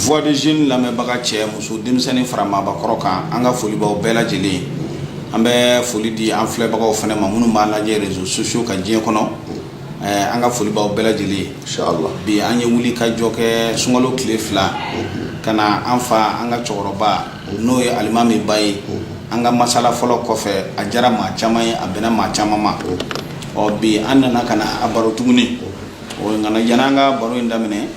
voix de jeune lamɛnbaga cɛ muso denmisɛnnin fara maabakɔrɔ kan an ka foli b'aw bɛɛ lajɛlen an bɛ foli di an filɛbagaw fana ma minnu b'a lajɛ réseaux sociaux kan diɲɛ kɔnɔ an ka foli b'aw bɛɛ lajɛlen inshallah bi an ye wuli ka jɔ kɛ sunkalo tile 2 ka na an fa an ka cɛkɔrɔba n'o ye alimami ba ye an ka masala fɔlɔ kɔfɛ a jara maa caman ye a bɛnna maa caman ma bi an nana ka na a baro tuguni ngana yan'an ka baro in daminɛ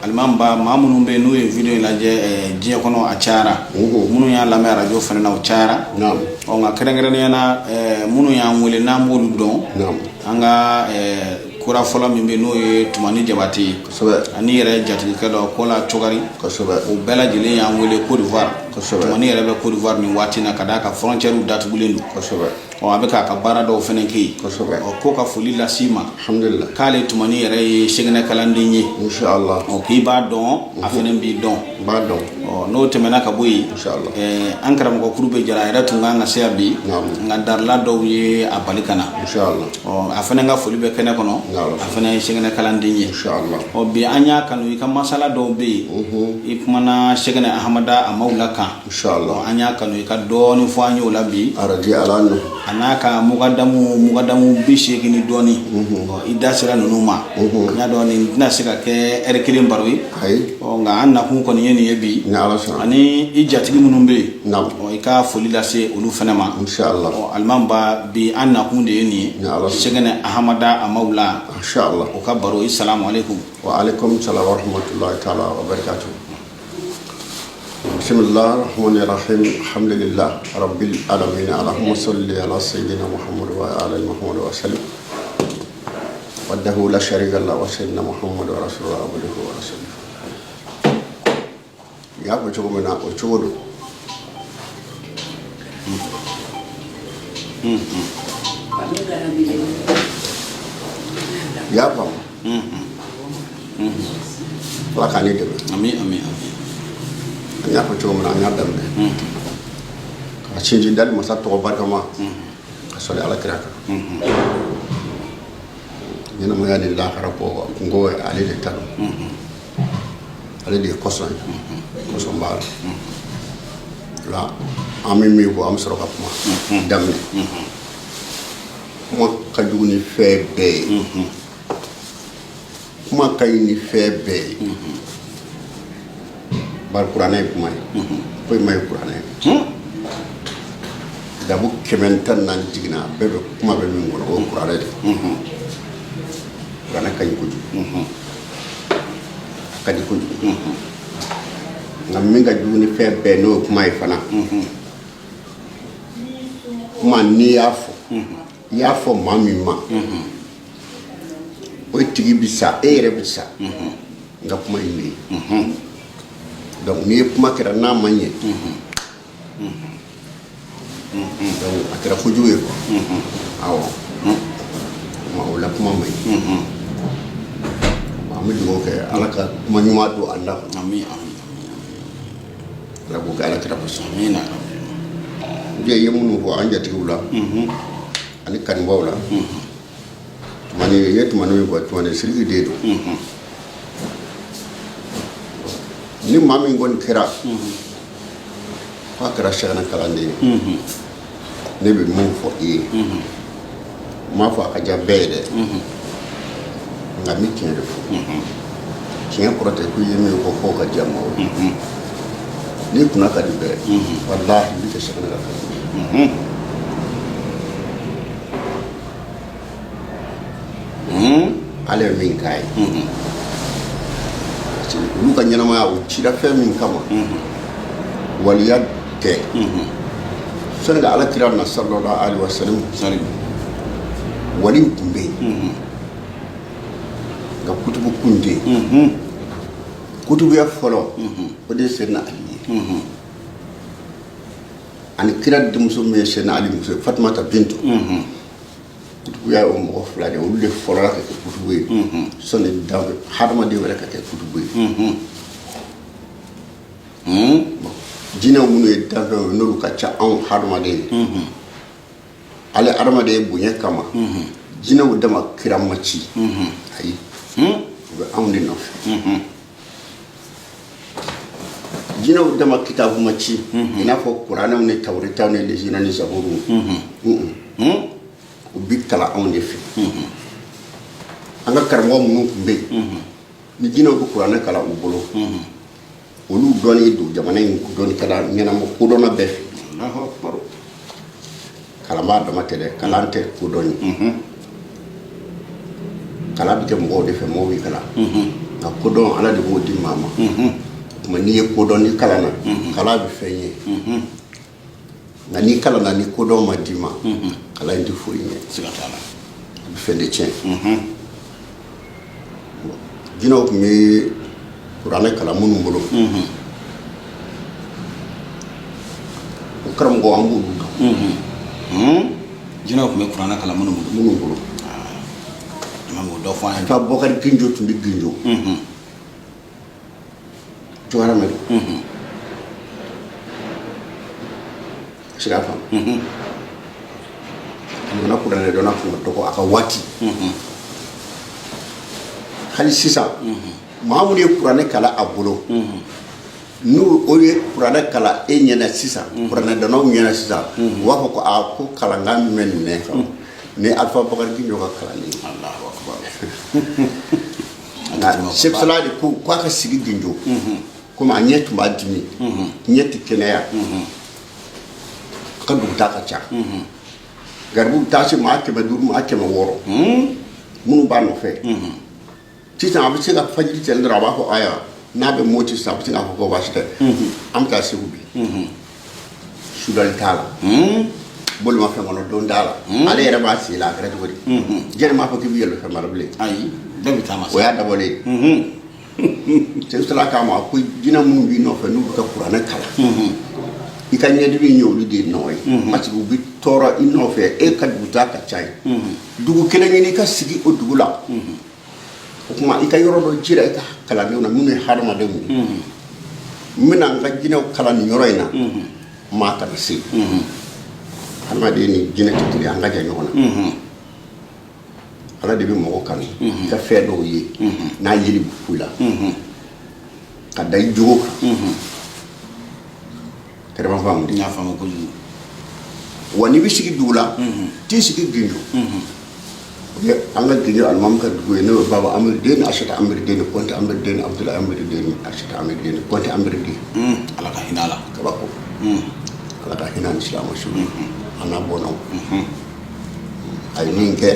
alimami ba maa minnu bɛ yen n'u ye video in lajɛ diɲɛ kɔnɔ a cayara minnu y'a lamɛn radio fana na o cayara nka kɛrɛnkɛrɛnnenya na minnu y'an wele n'an b'olu dɔn an ka kura fɔlɔ min bɛ n'o ye Tumani Jabate ani yɛrɛ jatigikɛ dɔ Kola Cogari o bɛɛ lajɛlen y'an wele Côte d'Ivoire Tumani yɛrɛ bɛ Côte d'Ivoire nin waati na ka d'a ka frontière datugulen don a bɛ k'a ka baara dɔw fana kɛ yen ko ka foli las'i ma k'ale Tumani yɛrɛ ye sɛgɛnɛ kalanden ye inshallah k'i b'a dɔn a fana b'i dɔn n'o tɛmɛna ka bɔ yen an karamɔgɔ kuru bɛ jara a yɛrɛ tun kan ka se yan bi nka darila dɔw ye a bali ka na a fana ka foli bɛ kɛnɛ kɔnɔ a fana ye sɛgɛnɛ kalanden ye bi an y'a kanu i ka masala dɔw bɛ yen i kumana sɛgɛnɛ Ahamada Amawula kan an y'a kanu i ka dɔɔni fɔ an ye o la bi a n'a ka mugadamu 80 ni dɔɔni i da sera ninnu ma n y'a dɔn nin tɛna se ka kɛ heure 1 baro ye nka an nakun kɔni ye nin ye bi ani i jatigi minnu bɛ yen i ka foli lase olu fana ma alimami ba bi an nakun de ye nin ye sɛgɛnɛ Ahamada Amawula o ka baro i salamu alaikum wa alaikum salam wa rahmatullahi ta'ala wa barakatuh. Bismillah ar-Rahman ar-Rahim. Alhamdulillah Rabbil alamin. Allahumma salli ala sayyidina Muhammad wa ala Muhammad wa sallim. Wahdahu la sharika lahu wa sayyidina Muhammad wa rasulullah abduhu wa rasuluhu. Ya ko cogo mina o cogo do. Ya fam. Wa kan ni debe. Amin. Ya ko cogo mina nya dambe ka cinji dal masa to barka ma ka sole ala kiraka yana mo yadi la harapo ngo ali de tan ali de koson bar la ami mi bo am soro ka ma dambe mo ka duguni febe kuma kay ni febe bar Qur'an kuma koy may Qur'an da bu kementan nan jigna bebe kuma be min ngoro Qur'an de Qur'an kay ko kadi ko ngam mi ga juni febe no kuma fana kuma ni yafo mami ma o tigi bisa ere bisa nga kuma ni donc ni kuma kɛra n'a man ɲɛ donc a kɛra kojugu ye quoi awɔ o la kuma man ɲi an bɛ dugawu kɛ ala ka kuma ɲuman don an da ala k'o kɛ ala kɛra kosɔn n ye minnu fɔ an jatigiw la ani kanubaw la Tumani ye fɔ Tumani Sidiki den don ni maa min kɔni kɛra k'a kɛra sɛgɛnɛ kalanden ye ne bɛ mun fɔ i ye n m'a fɔ a ka diya bɛɛ ye dɛ nka n bɛ tiɲɛ de fɔ tiɲɛ kɔrɔ tɛ ko i ye min fɔ fɔ ka diya maaw ye n'i kunna ka di bɛɛ walahi i bɛ kɛ sɛgɛnɛ kalanden ale bɛ min k'a ye olu ka ɲɛnamaya o cira fɛn min kama waliya tɛ sani ka ala kira na sallallahu alaihi wasallam waliw tun bɛ yen nka kutubu kun tɛ yen kutubuya fɔlɔ o de ye Sɛdina Ali ye ani kira denmuso min ye Sɛdina Ali muso Fatumata Bintu kutubuya ye o mɔgɔ 2 de olu de fɔlɔla ka kɛ kutubu ye sani hadamaden wɛrɛ ka kɛ kutubu ye jinɛw minnu ye danfɛnw ye n'olu ka ca anw hadamaden ye ale hadamaden bonya kama jinɛw dama kira ma ci ayi u bɛ anw de nɔfɛ jinɛw dama kitabu ma ci i n'a fɔ kuranɛw ni tawritaw ni lisina ni zaburu u bi kalan anw de fɛ an ka karamɔgɔ minnu tun bɛ yen ni jinɛw bɛ kuranɛ kalan u bolo olu dɔnni don jamana in dɔnni kɛla ɲɛnama kodɔnna bɛɛ fɛ kalan b'a dama tɛ dɛ kalan tɛ kodɔn ye kalan bɛ kɛ mɔgɔw de fɛ mɔgɔw bɛ kalan nka kodɔn ala de b'o di maa ma tuma n'i ye kodɔn ni kalan na kalan bɛ fɛn ye nka n'i kalan na ni kodɔn ma d'i ma kalan in tɛ foyi ɲɛ a bɛ fɛn de tiɲɛ jinɛw tun bɛ kuranɛ kalan minnu bolo o karamɔgɔ an b'olu dɔn jinɛw tun bɛ kuranɛ kalan minnu bolo dɔ fɔ an ye fa Bɔkari Ginjo tun bɛ Ginjo Jawara Mɛri sira faamu a nana kuranɛ dɔnna tun ka dɔgɔ a ka waati hali sisan maa minnu ye kuranɛ kalan a bolo n'u o ye kuranɛ kalan e ɲɛna sisan kuranɛ dɔnnaw ɲɛna sisan u b'a fɔ ko ko kalankan min bɛ nin nɛ kan ni Alifa Bɔkari Ginjo ka kalanni Seku Saladi ko k'a ka sigi Ginjo komi a ɲɛ tun b'a dimi ɲɛ tɛ kɛnɛya a ka dugutaa ka ca garibuw taa se maa 500 maa 600 minnu b'a nɔfɛ sisan a bɛ se ka fajiri tɛli dɔrɔn a b'a fɔ aya n'a bɛ moti sisan a bɛ se k'a fɔ ko baasi tɛ an bɛ taa Segu bi sudali t'a la bolimafɛn kɔnɔ don t'a la ale yɛrɛ b'a sen la a kɛra cogo di jɛnɛ m'a fɔ k'i bɛ yɛlɛ fɛn mara bilen ayi bɛɛ bɛ taama o y'a dabɔlen Seku Sala k'a ma ko jinɛ minnu b'i nɔfɛ n'u bɛ ka kuranɛ kalan i ka ɲɛdimi ye olu de nɔ ye parce que u bɛ tɔɔrɔ i nɔfɛ e ka dugutaa ka ca ye dugu kelen ɲini i ka sigi o dugu la o tuma i ka yɔrɔ dɔ jira i ka kalandenw na minnu ye hadamadenw ye n bɛna n ka jinɛw kalan nin yɔrɔ in na maa kana se hadamaden ni jinɛ tɛ kelen an ka jan ɲɔgɔn na ala de bɛ mɔgɔ kanu i ka fɛn dɔw ye n'a yiri bɛ ku la ka da i jogo kan kɛrɛfɛ faamu n y'a faamu kojugu wa n'i bɛ sigi dugu la t'i sigi Ginjo an ka Ginjo alimami ka dugu ye n'o ye Baba Amiri Den Asata Amiri Den Kɔnte Amiri Den Abudulayi Amiri Den Asata Amiri Den Kɔnte Amiri Den ala ka hinɛ a la kabako ala ka hinɛ ni silamɛ su a n'a bɔnnaw a ye min kɛ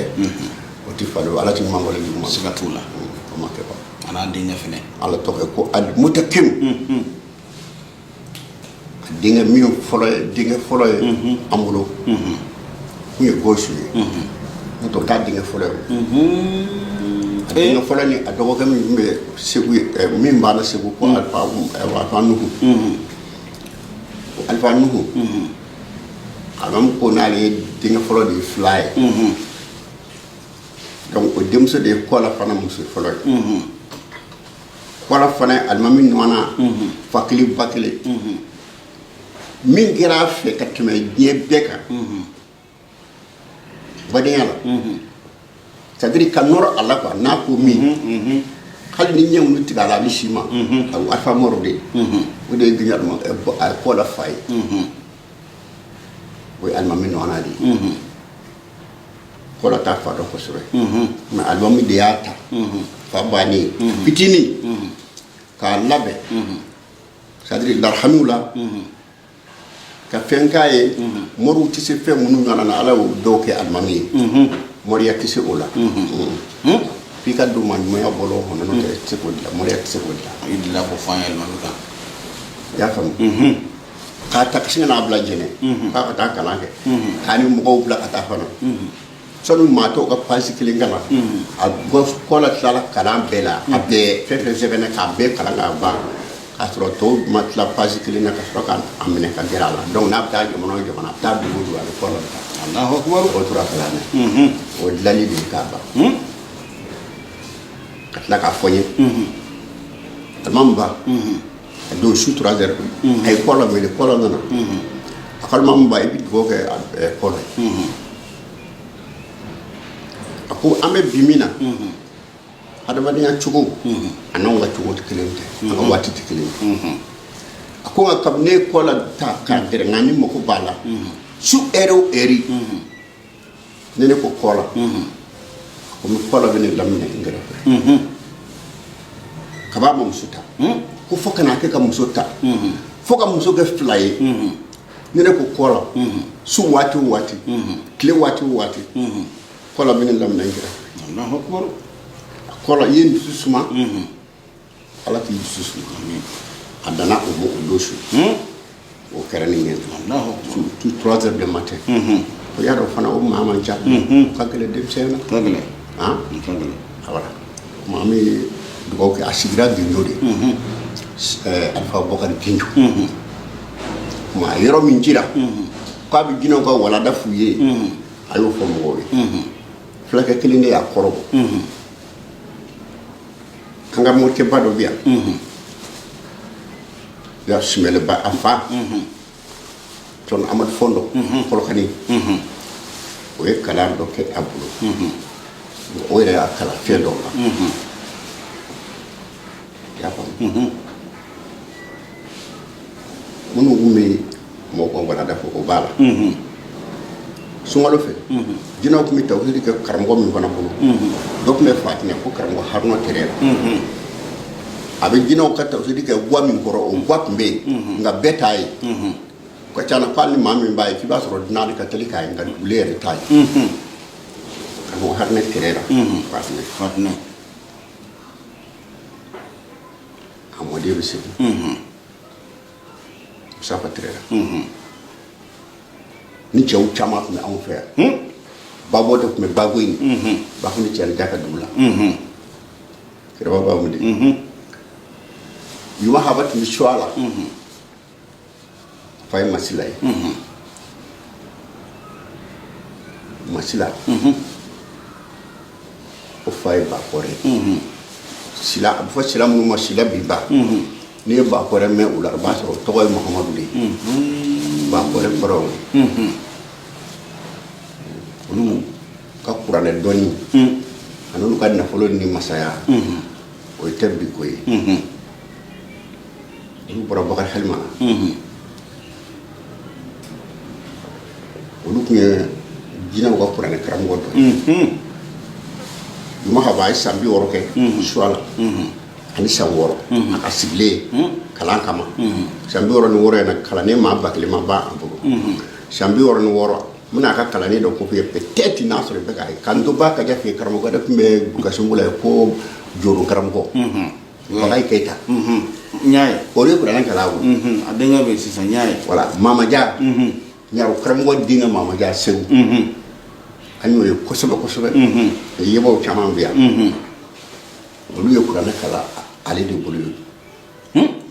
o tɛ falen ala tɛ mangoro jugu ma siga t'o la o ma kɛ ban a n'a denkɛ fɛnɛ ala tɔgɔ ye ko Al-Mutakim a denkɛ min fɔlɔ ye an bolo kun ye Gawusu ye n'o tɛ o t'a denkɛ fɔlɔ ye a denkɛ fɔlɔ ni a dɔgɔkɛ min tun bɛ Segu min banna Segu ko Alifa Nuhu Alifa Nuhu alimami ko n'ale ye denkɛ fɔlɔ de ye 2 ye donc o denmuso de ye Kɔla fana muso fɔlɔ ye Kɔla fana ye alimami nɔnna fa kelen ba kelen min kɛra a fɛ ka tɛmɛ diɲɛ bɛɛ kan badenya la c'est à dire ka nɔrɔ a la quoi n'a ko min hali ni ɲɛ minnu tigɛ a la a bɛ si ma Alifa Mɔrɔ de o de ye Kɔla fa ye o ye alimami nɔnna de ye Kɔla t'a fa dɔn kosɛbɛ mais alimami de y'a ta fa bannen fitinin k'a labɛn c'est à dire larhamiw la ka fɛn k'a ye mɔriw tɛ se fɛn minnu ɲɔgɔnna na ala y'o dɔw kɛ alimami ye mɔriya tɛ se o la f'i ka don maɲumanya bɔlɔ kɔnɔ n'o tɛ i tɛ se k'o dilan mɔriya tɛ se k'o dilan i delila k'o fɔ an ye alimami kan i y'a faamu k'a ta kasi n'a bila jɛnɛ k'a ka taa kalan kɛ k'a ni mɔgɔw bila ka taa fana sɔni maa tɔw ka pasi kelen kama a Kɔla tilala kalan bɛɛ la a bɛɛ fɛn fɛn sɛbɛnna k'a bɛɛ kalan k'a ban k'a sɔrɔ tɔw ma tila pasi kelen na ka sɔrɔ k'a minɛ ka gɛrɛ a la donc n'a bɛ taa jamana o jamana a bɛ taa dugu o dugu a bɛ Kɔla ta Alahu Akibaru o tora kalan na o dilanli de ye k'a ban ka tila k'a fɔ n ye alimami ba a don su 3 heures a ye Kɔla wele Kɔla nana a ko alimami ba i bɛ dugawu kɛ Kɔla ye a ko an bɛ bi min na adamadenya cogo a n'anw ka cogo tɛ kelen tɛ an ka waati tɛ kelen ye ko nga kam ne ko la ta ka dere ngani mo ko bala su ero eri ne ko kola ko mi kola bene lamne ngara kaba mo musuta ko foka na ke ka musuta foka muso ke fly ne ko kola su wati kle wati kola bene lamne ngara Allahu akbar kola yin susuma ala ki susuma adana o mo dosu o karani ngel Allahu tu 3 heures du matin ko yaro fana o mama ja kagale dem sena kagale kagale awara mami dugo ke asigra di ndori alfa bokar pinju ma yoro min jira ko bi gino ko wala da fuye ayo fo mo wobe flaka kilinde ya korobo kanga mo ke bado biya ya simele ba afa ton amad fondo ko khani o e kala do ke abulo o ere akala fedo ya pa munu umi mo ko wala da ko bala sungalo fe dina ko mi tawhid ke karamgo mi bana bulu dok me fatine ko karamgo harno terera abe dina ko tawhid ke gwa mi goro o gwa mbe nga betay ko tiana palni mami mbaye fi basoro dina de katolika nga dulere tay ko harne terera fatine amode be se safa terera ni cɛw caman tun bɛ anw fɛ yan babɔ de tun bɛ bago in ba kun ni cɛ da ka dugu la kɛrɛba babu de yuma haba tun bɛ su a la fa ye masila ye masila o fa ye bakɔrɛ sila a bɛ fɔ sila minnu ma sila bi ba n'i ye bakɔrɛ mɛn o la o b'a sɔrɔ o tɔgɔ ye mahamadu de ye bakɔrɛ kɔrɔ olu ka kuranɛ dɔnni ani olu ka nafolo ni masaya o ye tɛ bi ko ye olu bɔra bakari halima olu tun ye jinɛw ka kuranɛ karamɔgɔ dɔ ye juma haba a ye san 60 kɛ suwa la ani san 6 a ka sigilen kalan kama san 66 in na kalannen maa ba kelen ma ban a bolo san 66 muna ka kalannen dɔ ko fɛ peut-être n'a sɔrɔ i bɛ k'a ye k'an to ba ka ja fɛ karamɔgɔ dɔ tun bɛ gasimula ye ko joro karamɔgɔ Bakayi Keita Nyaye o de kuranɛ kalan o a denkɛ bɛ sisan Nyaye voilà Mamaja ɲaro karamɔgɔ denkɛ Mamaja Seku an y'o ye kosɛbɛ yebaw caman bɛ yan olu ye kuranɛ kalan ale de bolo ye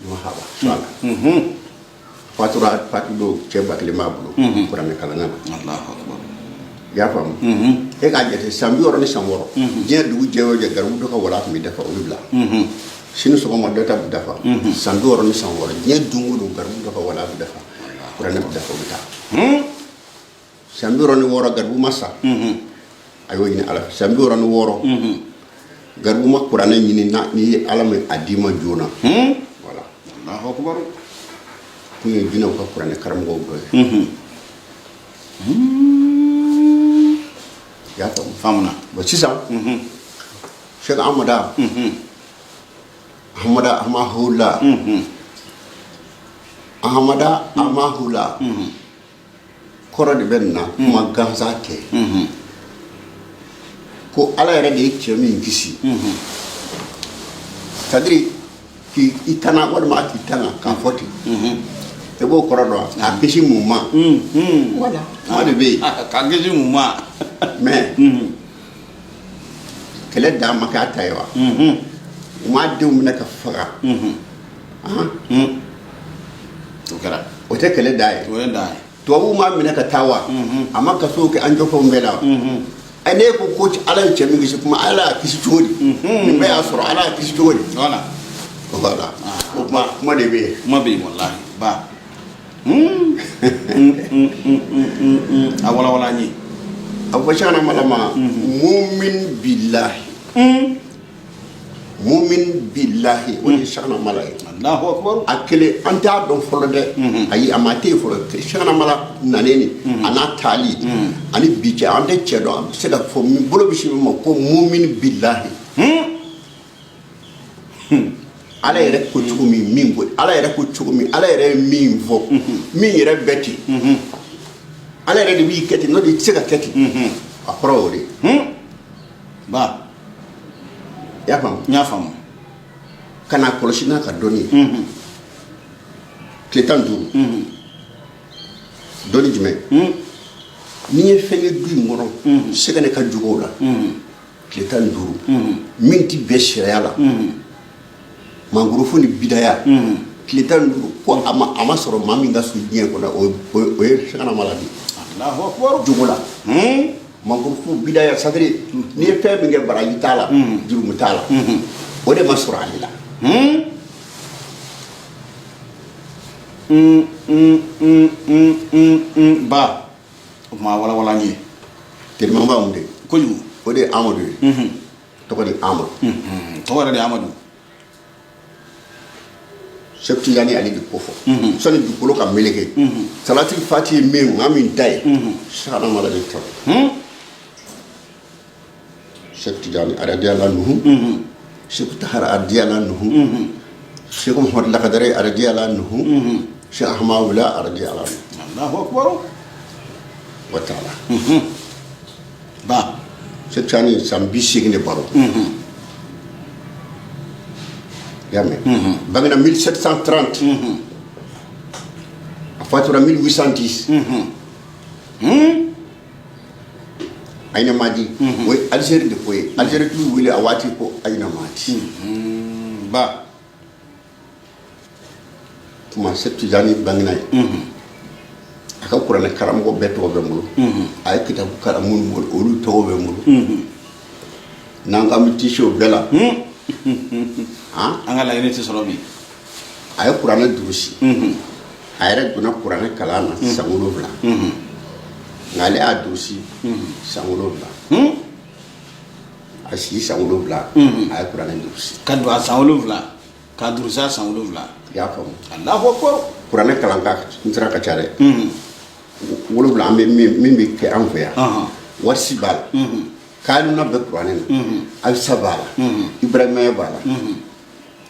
haba sala fatura do cɛ ba kelen b'a bolo kuranɛ kalan na Allahu akbar ya faamu e k'a jate san 60 ni san 6 diɲɛ dugu jɛ o jɛ garibu dɔ ka wala tun bɛ dafa olu bila sini sɔgɔma dɔ ta bɛ dafa san 60 ni san 6 diɲɛ don o don garibu dɔ ka wala bɛ dafa kuranɛ bɛ dafa o bɛ taa san 60 ni 6 garibu ma sa a y'o ɲini ala fɛ san 60 ni 6 garibu ma kuranɛ ɲini na ni ye ala min a di ma joona voilà Allahu akbar kun ye jinɛw ka kuranɛ karamɔgɔw dɔ ye y'a faamu famuna bon sisan Cheikh Amada Amahula kɔrɔ de bɛ nin na kuma gansan tɛ ko ala yɛrɛ de ye cɛ min kisi c'est-à-dire k'i tana walima k'i tanga k'a fɔ ten i b'o kɔrɔ dɔn a kisi mun ma voilà o de bɛ yen k'a kisi mun ma mais kɛlɛ dan ma k'a ta ye wa u m'a denw minɛ ka faga o kɛra o tɛ kɛlɛ dan ye o ye dan ye tubabuw m'a minɛ ka taa wa a ma kasow kɛ an jɔfɛnw bɛɛ la wa ne ko ko ala ye cɛ min kisi kuma ala y'a kisi cogo di nin bɛɛ y'a sɔrɔ ala y'a kisi cogo di voilà o kuma de bɛ yen kuma bɛ yen wallahi ba a walawala n ye a fɔ sɛgɛna malama mumin billahi mumin billahi o ni shana mala Allahu akbar akele anta don folo de ayi amate folo shana mala naneni ana tali ani bije ande chedo se da fo mi bolo bishi mo ko mumin billahi ala yɛrɛ ko cogo min ko ala yɛrɛ ko cogo min ala yɛrɛ min fɔ min yɛrɛ bɛ ten ala yɛrɛ de b'i kɛ ten n'o de tɛ se ka kɛ ten a kɔrɔ o de ba i y'a faamu n y'a faamu ka n'a kɔlɔsi n'a ka dɔnni ye tile 15 dɔnni jumɛn n'i ye fɛn ye du in kɔnɔ sɛgɛnɛ ka jugu o la tile 15 min tɛ bɛn sariya la mangorofo ni bidaya tile 15 ko a ma sɔrɔ maa min ka su diɲɛ kɔnɔ o ye sɛgɛnna mala de Allahu akbar jogo la mangorofo bidaya sadiri n'i ye fɛn min kɛ baraji t'a la jurumu t'a la o de ma sɔrɔ ale la ba o ma wala wala nye teliman b'a mun de kojugu o de ye amadu ye tɔgɔ de amadu tɔgɔ yɛrɛ de amadu Cheikh Tidiane ali de ko fɔ sani dugukolo ka meleke salati fati ye min maa min da ye sahana mala de tɔrɔ Cheikh Tidiane radiyallahu anhu Cheikh Tahara radiyallahu anhu Cheikh Muhammad Lakadare radiyallahu anhu Cheikh Ahmad Wula radiyallahu anhu Allahu akbar wa taala ba Cheikh Tidiane san 80 de baro Yamé bangna 1730 a fatura 1810 ayna madi way Algérie de koy Algérie tu wili a wati ko ayna madi ba tuma Cheikh Tidiane bangna aka kurana karam go beto be mulu ay kitabu karamun mul olu to be mulu nangam tisho bela an ka laɲini tɛ sɔrɔ bi a ye kuranɛ durusi a yɛrɛ donna kuranɛ kalan na san 7 nka ale y'a durusi san 7 a sigi san 7 a ye kuranɛ durusi ka don a san 7 ka durusi a san 7 i y'a faamu Allahu akbar kuranɛ kalan ka n sera ka ca dɛ 7 an bɛ min bɛ kɛ an fɛ yan warisi b'a la Kaluna bɛ kuranɛ na Alisa b'a la Ibrahima b'a la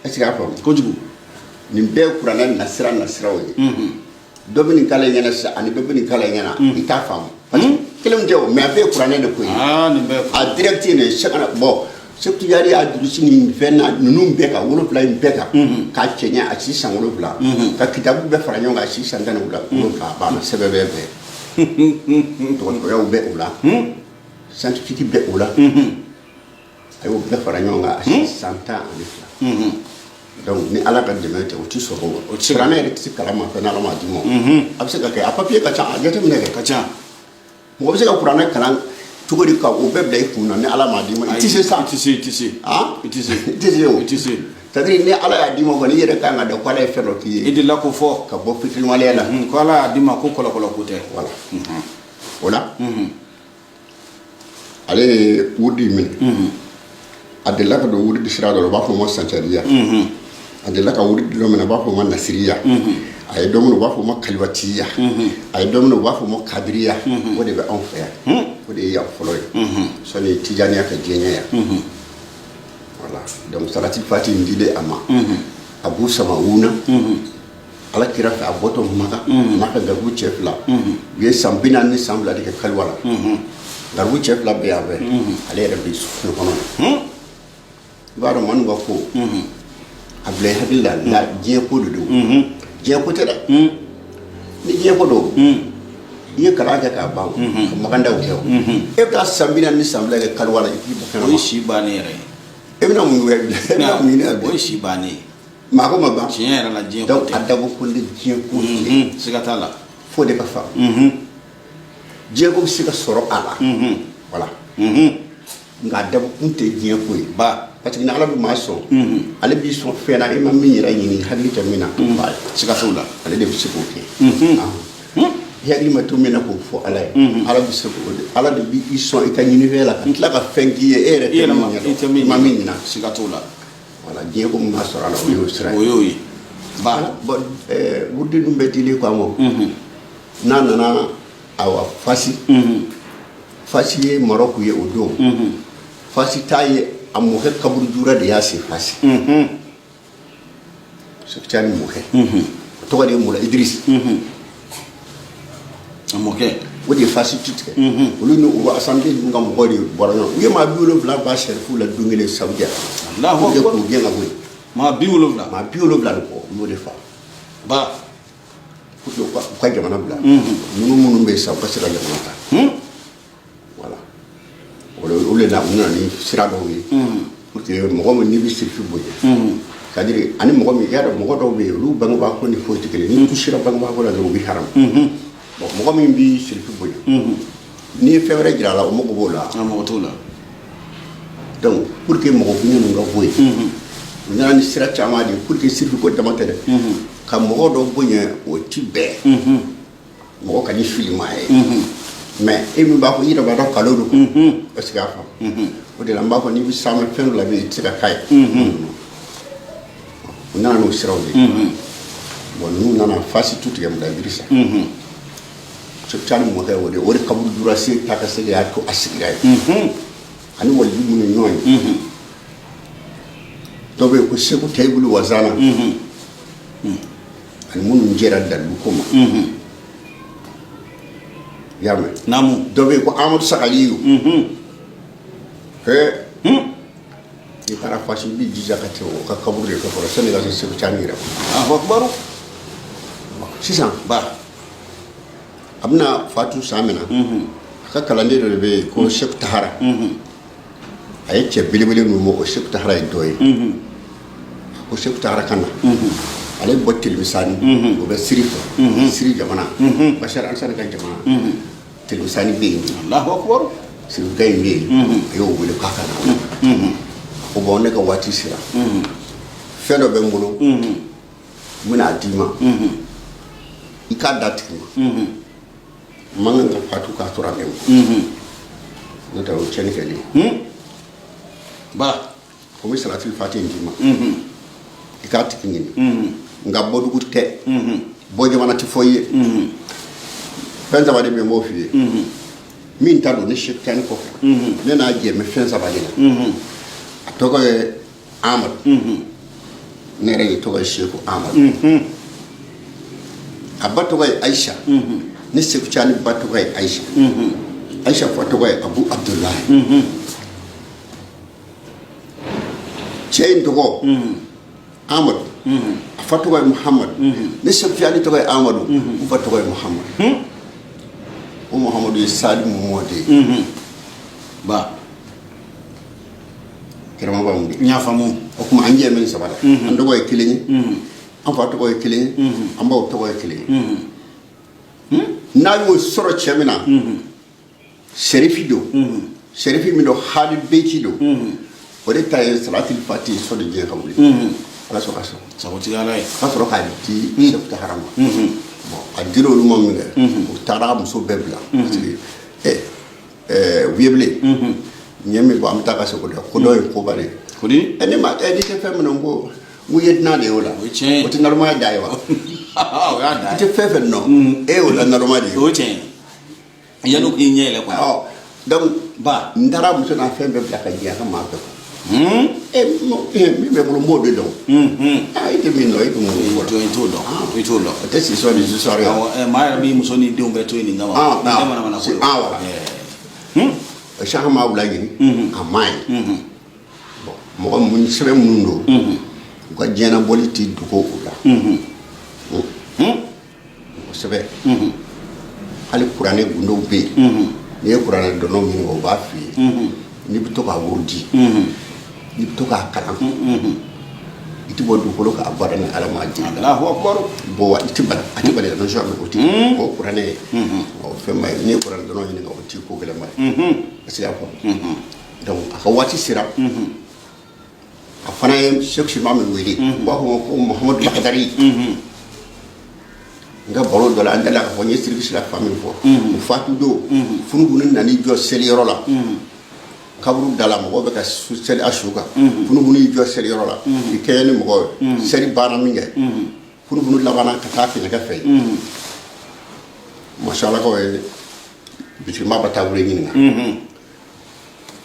est-ce que a faamu kojugu nin bɛɛ ye kuranɛ nasiraw ye dɔ bɛ nin kala ɲɛna sisan ani dɔ bɛ nin kala ɲɛna i t'a faamu parce que kelenw tɛ o mais a bɛɛ ye kuranɛ de ko ye nin bɛɛ a direct ye nin chacun bon Cheikh Tidiane y'a durusi nin fɛn na ninnu bɛɛ kan 7 in bɛɛ kan k'a cɛɲɛ a si san 7 ka kitabu bɛɛ fara ɲɔgɔn kan a si san 17 a banna sɛbɛn bɛɛ bɛɛ dɔgɔtɔrɔyaw bɛ o la scientifique bɛ o la a y'o bɛɛ fara ɲɔgɔn kan a si san 12 donc ni ala ka dɛmɛ tɛ o ti sɔrɔ o kuranɛ yɛrɛ tɛ se kalama fɛn ala ma di ma a bɛ se ka kɛ a papier ka ca a jateminɛ kɛ ka ca mɔgɔ bɛ se ka kuranɛ kalan cogo di ka o bɛɛ bila i kun na ni ala ma di ma i tɛ se sa i tɛ se i tɛ se i tɛ se tɛ se o i tɛ se c'est à dire ni ala y'a di ma kɔni i yɛrɛ kan ka dɔn ko ala ye fɛn dɔ k'i ye i delila k'o fɔ ka bɔ fitiriwaleya la ko ala y'a di ma ko kɔlɔkɔlɔ ko tɛ voilà o la ale ye wurudi minɛ a delila ka don wurudi sira dɔ la u b'a fɔ o ma sancariya a delila ka wurudi dɔ minɛ u b'a fɔ o ma nasiriya a ye dɔ minɛ u b'a fɔ o ma kaliwatiya a ye dɔ minɛ u b'a fɔ o ma kadiriya o de bɛ anw fɛ yan o de ye yan fɔlɔ ye sɔnni tijaniya ka diɲɛ yan voilà donc salati fati in dile a ma a b'u sama wuna ala kira fɛ a bɔtɔ maka n'a ka garibu cɛ 2 u ye san 40 ni san 2 de kɛ kaliwa la garibu cɛ 2 bɛɛ yan fɛ ale yɛrɛ bɛ sufɛ kɔnɔ i b'a dɔn manu ka ko a bila i hakili la diɲɛ ko de don diɲɛ ko tɛ dɛ ni diɲɛ ko don i ye kalan kɛ k'a ban ka magandaw kɛ o e bɛ taa san 40 ni san 2 kɛ kaliwa la i k'i bɔ kɛnɛ ma o ye si bannen yɛrɛ ye e bɛna mun kɛ e bɛna mun ɲini o ye si bannen ye maa ko ma ban tiɲɛ yɛrɛ la diɲɛ ko donc tɛ a dabɔ ko de diɲɛ ko tɛ siga t'a la fo de ka faamu diɲɛ ko bɛ se ka sɔrɔ a la voilà nka a dabɔ kun tɛ diɲɛ ko ye ba parce que ni ala bɛ maa sɔn ale b'i sɔn fɛn na e ma min yɛrɛ ɲini hakili tɛ min na ba ye siga t'o la ale de bɛ se k'o kɛ i hakili ma to min na k'o fɔ ala ye ala bɛ se k'o de ala de b'i sɔn i ka ɲini fɛn la ka tila ka fɛn k'i ye e yɛrɛ tɛ min ɲɛdɔn i ma min ɲina siga t'o la voilà diɲɛ ko mun na sɔrɔ a la o y'o sira o y'o ye ba bon wurudi dun bɛ dili quoi mo n'a nana awa fasi fasi ye Maroc ye o don fasi t'a ye a mɔkɛ kaburu jura de y'a se fasi Cheikh Tidiane mɔkɛ o tɔgɔ de ye Moula Idriss a mɔkɛ o de ye fasi tu tigɛ olu ni o assemblée ninnu ka mɔgɔw de bɔra ɲɔgɔn u ye maa 70 ba Sherifu la don kelen Saudiya Allahu Akbar k'u gɛn ka bɔ yen maa 70 maa 70 de kɔ u y'o de fa ba pour que u ka jamana bila minnu bɛ yen sisan u ka se ka jamana ta voilà o de la u nana ni sira dɔw ye pour que mɔgɔ min n'i bɛ Sherifu bonya c'est à dire ani mɔgɔ min i y'a dɔn mɔgɔ dɔw bɛ yen olu bangebaa ko ni foyi tɛ kelen n'i tusira bangebaa ko la dɔrɔn u bɛ haram bon mɔgɔ min bɛ Sherifu bonya n'i ye fɛn wɛrɛ jira a la o mago b'o la a mɔgɔ t'o la donc pour que mɔgɔ bonya ninnu ka bɔ yen u nana ni sira caman de ye pour que Sherifu ko dama tɛ dɛ ka mɔgɔ dɔ bonya o ti bɛɛ mɔgɔ ka ni fili maa ye mais e min b'a fɔ i yɛrɛ b'a dɔn kalo don est-ce que y'a faamu o de la n b'a fɔ n'i bɛ s'an ma fɛn dɔ la bɛ yen i tɛ se ka k'a ye u nana n'o siraw de bon n'u nana fasi tu tigɛ Moula Idrissa Cheikh Tidiane mɔkɛ o de kaburu jura se ta ka se y'a to a sigira ye ani wali minnu ye ɲɔgɔn ye dɔ bɛ yen ko Seku Tayibulu Wazana ani minnu jɛra dalilu ko ma i y'a mɛn naamu dɔ bɛ yen ko Amadu Sagaliyu i taara fasi i b'i jija ka tɛmɛ o ka kaburu de kɔrɔ sani ka se Cheikh Tidiane yɛrɛ ma Allahu Akbar sisan ba a bɛna fatu san min na a ka kalanden dɔ de bɛ yen ko Seku Tahara a ye cɛ belebele ninnu bɔ o Seku Tahara ye dɔ ye ko Seku Tahara ka na ale bɔ Telimisani o bɛ Siri fɛ Siri jamana Bachar Al-Assad ka jamana Telimisani bɛ yen Allahu Akbar Sirika in bɛ yen a y'o wele k'a ka na o bɔn ne ka waati sera fɛn dɔ bɛ n bolo n bɛna d'i ma i k'a da tigi ma man kan ka fatu k'a tora bɛ n n'o tɛ o tiɲɛni kɛlen ba o bɛ salati fati in d'i ma i k'a tigi ɲini nka bɔdugu tɛ bɔ jamana tɛ fɔ i ye fɛn saba de bɛ n b'o f'i ye min ta don ne Cheikh Tidiane kɔfɛ ne n'a jɛ n bɛ fɛn saba de la a tɔgɔ ye Amadu ne yɛrɛ ye tɔgɔ ye Seku Amadu a ba tɔgɔ ye Ayisa ne Cheikh Tidiane ba tɔgɔ ye Ayisa Ayisa fa tɔgɔ ye Abu Abdullahi cɛ in tɔgɔ Amadu a fa tɔgɔ ye Muhamadu ne Cheikh Tidiane tɔgɔ ye Amadu n fa tɔgɔ ye Muhamadu o Muhamadu ye Sadi Mumu de ye ba kɛrɛma b'a mun de n y'a faamu o kuma an jɛ min saba la an tɔgɔ ye kelen ye an fa tɔgɔ ye kelen ye an baw tɔgɔ ye kelen ye n'a y'o sɔrɔ cɛ min na Sherifi don Sherifi min don hali beyti don o de ta ye salati fati sɔli diɲɛ ka wuli ala sɔrɔ ka sɔrɔ sago tɛ ala ye ka sɔrɔ k'a di Cheikh Tahara ma bon a dira olu ma min kɛ u taara muso bɛɛ bila parce que wiyebile ɲɛ min bɔ an bɛ taa ka se ko dɛ ko dɔ ye koba de ye kodi ne ma n'i tɛ fɛn minɛ n ko ye dunan de ye o la o ye tiɲɛ ye o tɛ narumaya da ye wa o y'a da i tɛ fɛn fɛn dɔn e y'o la naruma de ye o ye tiɲɛ ye yanni k'i ɲɛ yɛlɛ quoi donc ba n taara muso n'a fɛn bɛɛ bila ka diɲɛ ka maa bɛɛ kɔ min bɛ bolo n b'o de dɔn i tɛ min dɔn i tɛ mun i t'o dɔn i t'o dɔn o tɛ si sɔn ni si sɔrɔ ye maa yɛrɛ b'i muso ni denw bɛɛ to yen nin kama nin tɛ manamana ko ye voilà Cheikh maa wula ɲini a maa ye bon mɔgɔ minnu sɛbɛn minnu don u ka diɲɛnabɔli tɛ dogo o la kosɛbɛ hali kuranɛ gundow bɛ yen n'i ye kuranɛ dɔnnaw ɲininka o b'a f'i ye n'i bɛ to k'a wurudi n'i bɛ to k'a kalan i tɛ bɔ dugukolo k'a baara ni ala m'a di bon i tɛ bali a tɛ bali ka nɔnsi o tɛ o kuranɛ ye fɛn ma ye n'i ye kuranɛ dɔnnaw ɲininka o tɛ ko gɛlɛnma ye parce que y'a fɔ donc a ka waati sera a fana ye Cheikh Sima min wele u b'a fɔ ko Muhamadu Bakadari n ka baro dɔ la an dala k'a fɔ n ye Siriki Sira fa min fɔ o fatu don funufunɛ nana i jɔ seliyɔrɔ la kaburu dala mɔgɔ bɛ ka seli a su kan funufunu y'i jɔ seli yɔrɔ la i kɛɲɛ ni mɔgɔ ye seli banna min kɛ funufunu labanna ka taa kɛɲɛkɛ fɛ yen masalakaw ye bisimila bɛ taa wuli ɲininka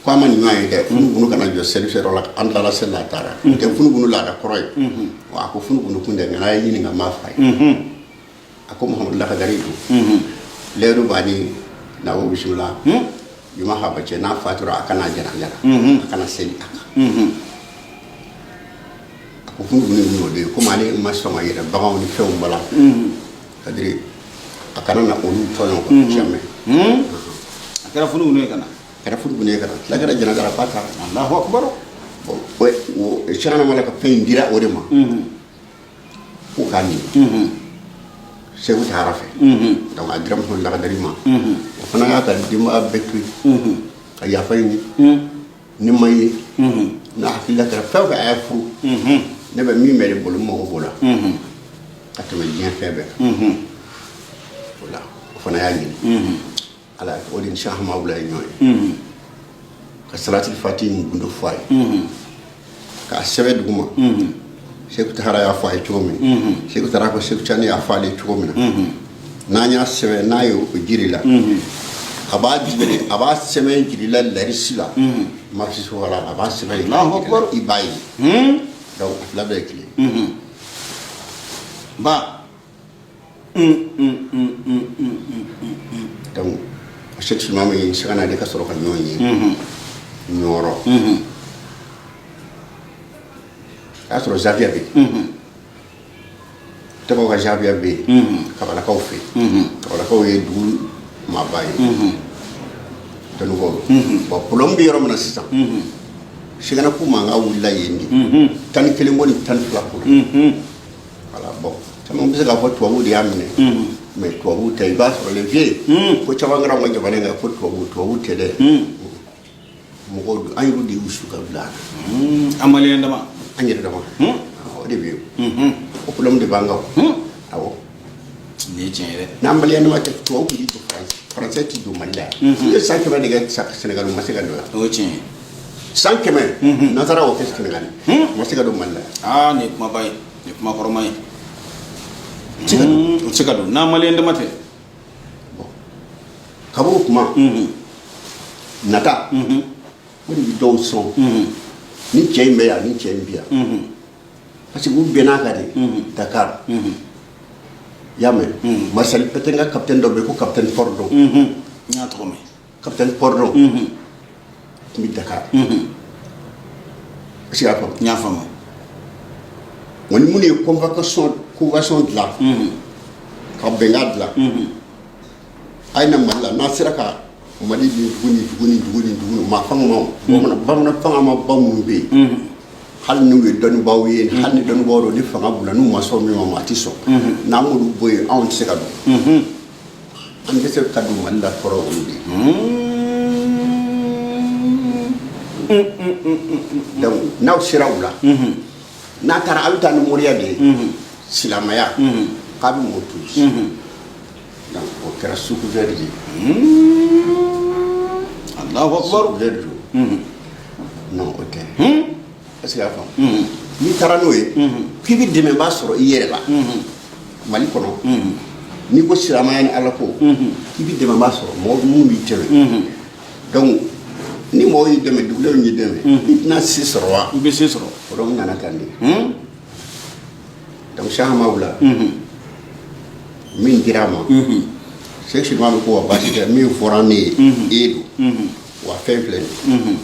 ko a ma nin ɲɔgɔn ye dɛ funufunu kana jɔ seli yɔrɔ la an tilala seli la a taara tɛ funufunu laada kɔrɔ ye wa a ko funufunu kun tɛ nka n'a ye ɲininka n b'a fa ye a ko Muhamadu lakadari don leeru b'a ni nawo bisimila juma ha bace n'a fatura a kana jara a kana seli a kan a ko funufunu ye n'o de ye komi ale ma sɔn ka yɛrɛ baganw ni fɛnw bala kadiri a kana na olu tɔɲɔ quoi jamais a kɛra funufunu ye kana kɛra funufunu ye kana tila kɛra janagara ba taara Allahu akbar bon o sirana mala ka fɛn dira o de ma ko k'a ɲini segu taara fɛ donc a dira Muhamadu lakadari ma o fana y'a ka denbaya bɛɛ to yen ka yafa ɲini ni ma ye n'a hakilila kɛra fɛn o fɛn a y'a furu ne bɛ min bɛ de bolo n mago b'o la ka tɛmɛ diɲɛ fɛn bɛɛ kan o la o fana y'a ɲini ala o de ni Seku Ahmadu ye ɲɔgɔn ye ka salatil fati in gundo fɔ a ye k'a sɛbɛn dugu ma Seku Tahara y'a fɔ a ye cogo min Seku Tahara ko Seku Cani y'a fɔ ale ye cogo min na n'an y'a sɛbɛn n'a ye o jiri la a b'a jibere a b'a sɛbɛn jiri la larisi la Marxiste wala a b'a sɛbɛn i b'a ye donc a fila bɛɛ ye kelen ba donc Seku Silamamu ye sagana de ka sɔrɔ ka ɲɔgɔn ye ɲɔrɔ a y'a sɔrɔ Zawiya bɛ yen tɔgɔ ka Zawiya bɛ yen kabalakaw fɛ kabalakaw ye dugu maaba ye dɔnnibagaw bon problème bɛ yɔrɔ min na sisan Segana ko mankan wulila yen de 11 ko ni 12 ko la voilà bon caman bɛ se k'a fɔ tubabuw de y'a minɛ mais tubabuw tɛ i b'a sɔrɔ les vieux ko caman kɛra anw ka jamana in kan ko tubabuw tɛ dɛ mɔgɔw an yɛrɛw de y'u su ka bila an maliyɛn dama an yɛrɛ dama o de bɛ yen o problème de b'an kan awɔ nin ye tiɲɛ ye dɛ n'an maliyɛn dama tɛ tubabuw tun tɛ don Français tɛ don Mali la yan i ye 100 de kɛ Sénégal ma se ka don yan o ye tiɲɛ ye 100 n'an taara o kɛ Sénégal ma se ka don Mali la yan nin ye kumaba ye nin ye kuma kɔrɔma ye o tɛ se ka don n'an maliyɛn dama tɛ kab'o kuma nata o de bɛ dɔw sɔn ni cɛ in bɛ yan ni cɛ in bɛ yan parce que u bɛnna kan de Dakar i y'a mɛn Marcel Pétain ka capitaine dɔ bɛ yen ko capitaine Fordon n y'a tɔgɔ mɛn capitaine Fordon tun bɛ Dakar est-ce que y'a faamu n y'a faamu wa ni minnu ye convention dilan ka bɛnkan dilan a ye na Mali la n'a sera ka Mali ni dugu maa fanga ma bamanan fanga ma ba minnu bɛ yen hali n'u ye dɔnnibaaw ye hali ni dɔnnibaaw don ni fanga b'u la n'u ma sɔn min ma a tɛ sɔn n'an m'olu bɔ yen anw tɛ se ka don an tɛ se ka don Mali la kɔrɔ olu de donc n'aw sera u la n'a taara a bɛ taa ni moriya de ye silamɛya k'a bɛ mɔ to yen donc o kɛra sugu vert de ye Allahu akbar sugu vert don non o tɛ est-ce que y'a faamu n'i taara n'o ye k'i bɛ dɛmɛbaa sɔrɔ i yɛrɛ la Mali kɔnɔ n'i ko silamɛya ni Ala ko k'i bɛ dɛmɛbaa sɔrɔ mɔgɔ minnu b'i dɛmɛ donc ni mɔgɔw y'i dɛmɛ dugulenw y'i dɛmɛ i tɛna se sɔrɔ wa i bɛ se sɔrɔ problème nana tan de donc Seku Ahmadu la min dira a ma Seku Silamamu ko wa baasi tɛ min fɔra ne ye e don wa fɛn filɛ nin ye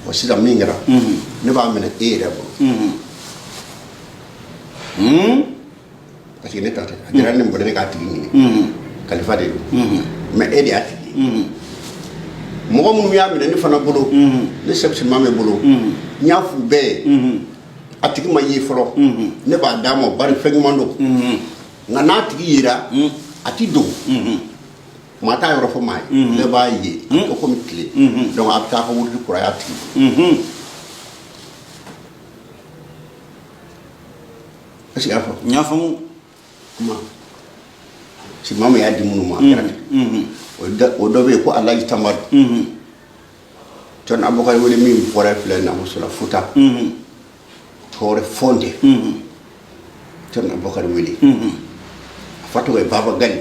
wa sisan min kɛra ne b'a minɛ e yɛrɛ bolo parce que ne ta tɛ a dira ne bolo ne k'a tigi ɲini kalifa de don mais e de y'a tigi ye mɔgɔ minnu y'a minɛ ne fana bolo ne Seku Silamamu bolo n y'a f'u bɛɛ ye a tigi ma ye fɔlɔ ne b'a d'a ma bari fɛn ɲuman don nka n'a tigi yera a ti dogo maa t'a yɔrɔ fɔ maa ye ne b'a ye a ko komi tile donc a bɛ taa ka wurudi kura y'a tigi est-ce que y'a faamu n y'a faamu kuma Silamamu y'a di minnu ma a kɛra ten o dɔ bɛ yen ko Alaji Tamadu ton abokar wele min bore fle na musula futa tore fonde ton abokar wele fatu e baba gali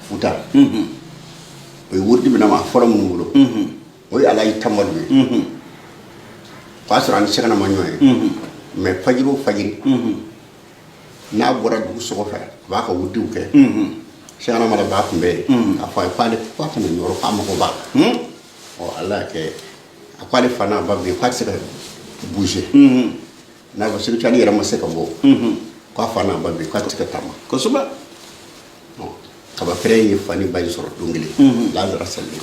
futa o wurdi bina ma fola mun wulo o ala yi tamal bi pasra ni segana ma nyoy mais fajiru fajiri na bora du so fa ba ka wuddu ke segana mala ba ko be afa pale ko fa ni yoro fa ma ko ba o ala ke akwale fana ba be fa se bouger na ba se tani yara ma se ka bo ko fana ba be ko se tama ko suba kaba freye fani bayi soro dungili la dara salli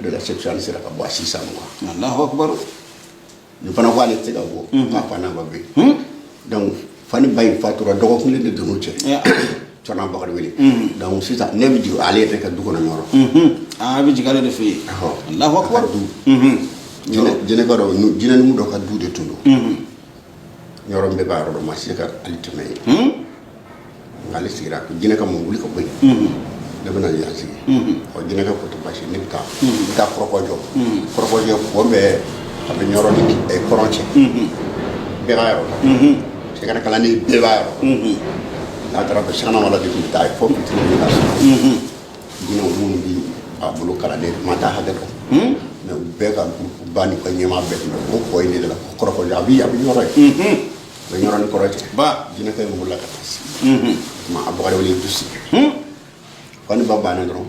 de la sexualité sera ka bo asisa mo Allahu akbar ni fana ko ale tega bo ma fana ba be donc fani bayi fatura dogo ko le de dunu che tona bakar wili donc sita ne bi ju ale te ka dugo na ñoro bi jigale de fi Allahu akbar jine ko do jine mu do ka du de tundu ñoro be ba ro ma sika alitme ngali sira ko jine ka mo wuli ko boy de bana ya sigi o jine ka ko to bashi ni ta propojo ko be abe ñoro ni e koronche be ga yo se kana kala ni be ba yo na tara ko sana wala de ta fo fitu ni la dino mun bi abulu kala de mata ha de ko mais be ka bani ko nyema be ko ni la ko abi ñoro be ñoro ni koronche ba jine kay mo la ka tas ma abogare wali dusi fani baba na dron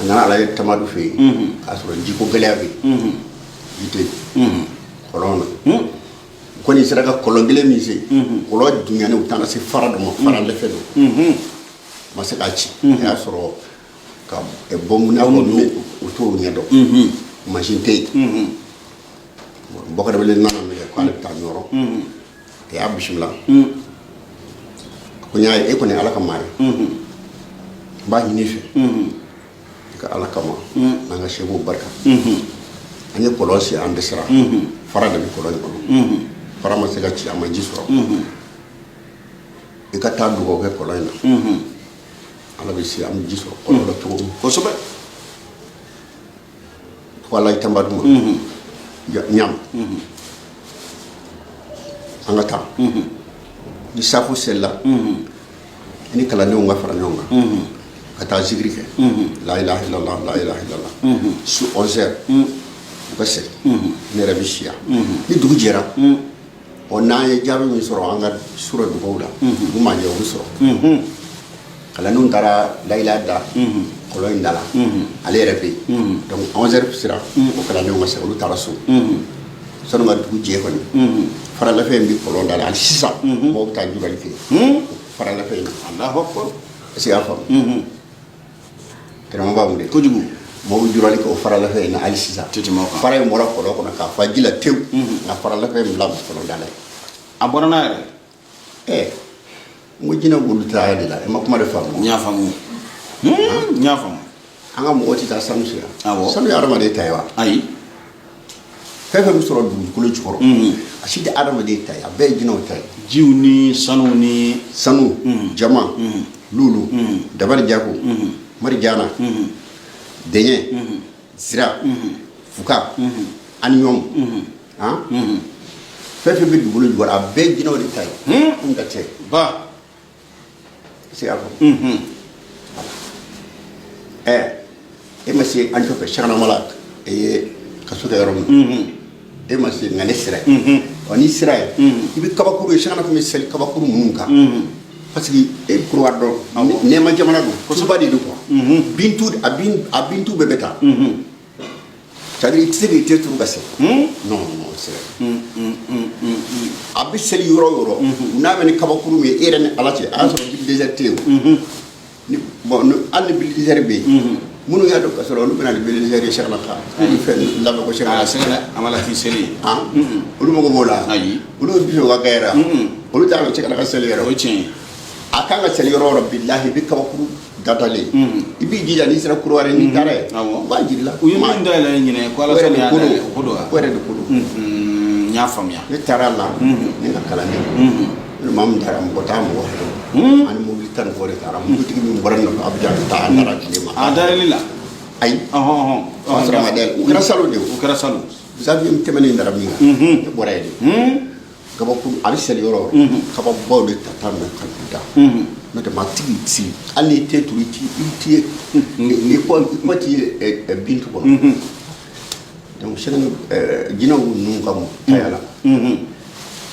ngana ala tamadu fe asro jiko geleabi yite kolon ko ni sera ka kolon gele mi se kolo dunya ne utana se farado mo farande fe do ma se ka ci ya soro ka e bomu na ko me uto nyedo machine te bokare wali nana me ko ala ta nyoro ya bismillah ko nyaay e ko ne ala ka mari ba ni fe ka ala kama nga shebo barka anye kolosi andesra fara da kolon ko fara ma sega ci ama jisro e ka ta dugo ke kolon na ala bi si am jisro ko do to ko sobe wala tambadu mo nyam anga ta di safu sella ni kala ne nga fara nyonga kata zikri ke la ilaha illallah la ilaha illallah su 11h ko se ne rabishia ni dugu jera o na ye jabe mi soro anga sura du gowda bu ma je o soro kala nun dara la ilaha da ko lo indala ale rabbi donc 11h sira o kala ne nga se o tara su sonu ma dugu je ko ni fara la fe mbi ko lo dala al sisa mo ta jugal fi fara la fe Allahu akbar si afam tera mo ba mu de ko jugu mo jurali ko fara la fe na al sisa titi mo ka fara mo ra ko do ko na ka fajila tew na fara la fe mlam ko lo dala aborana mo jina bulu ta de la e ma kuma de fam nya famu nya famu anga mo oti ta samsu ya awo sanu ya arama de taywa ayi fefe mi soro du ko lo choro asidi arama de tay abe jina o tay jiwni sanuni sanu jama lulu dabar jako marjana denye zira fuka anyom fefe bi dugulu jor abe jina o de tay unda tay ba c'est à vous et monsieur anto pe chana malak et kasuka yarom et monsieur ngane sira oni sira ibi kabakuru chana ko misel kabakuru munka parce que e kurwado ne ma jamana do ko so badi do ko bintu abintu bebeta c'est-à-dire que c'est des trucs basse non c'est abi sel yoro na me ni kabakuru me erene alati aso bi déserté ni bon al bi déserté munu ya do ko so lu benal bi déserté cheikh la kha ni fe la ko cheikh la sela amala fi seli lu mo ko mola ayi lu bi so ga gaira lu ta cheikh la kha sel yoro o cin akanga sel yoro billahi bi kabakuru datale ibi jija ni sira kurware ni tare ba jilla u yima ndala nyine ko ala so ya ko do ko re do ko nya famya ni tarala ni kala ni mam dara mo ta mo ani mo tan ko re tara mo tigi mi boran no abja ta andara ni ma adara lila ay fasra model ukra salo de ukra salo zabi temene ndara mi e borede kaba ku ali sel yoro kaba bawde tatame kalida mete matigi ti ali te turiti ti ni ko ti e bintu ko donc senen jino nu kam tayala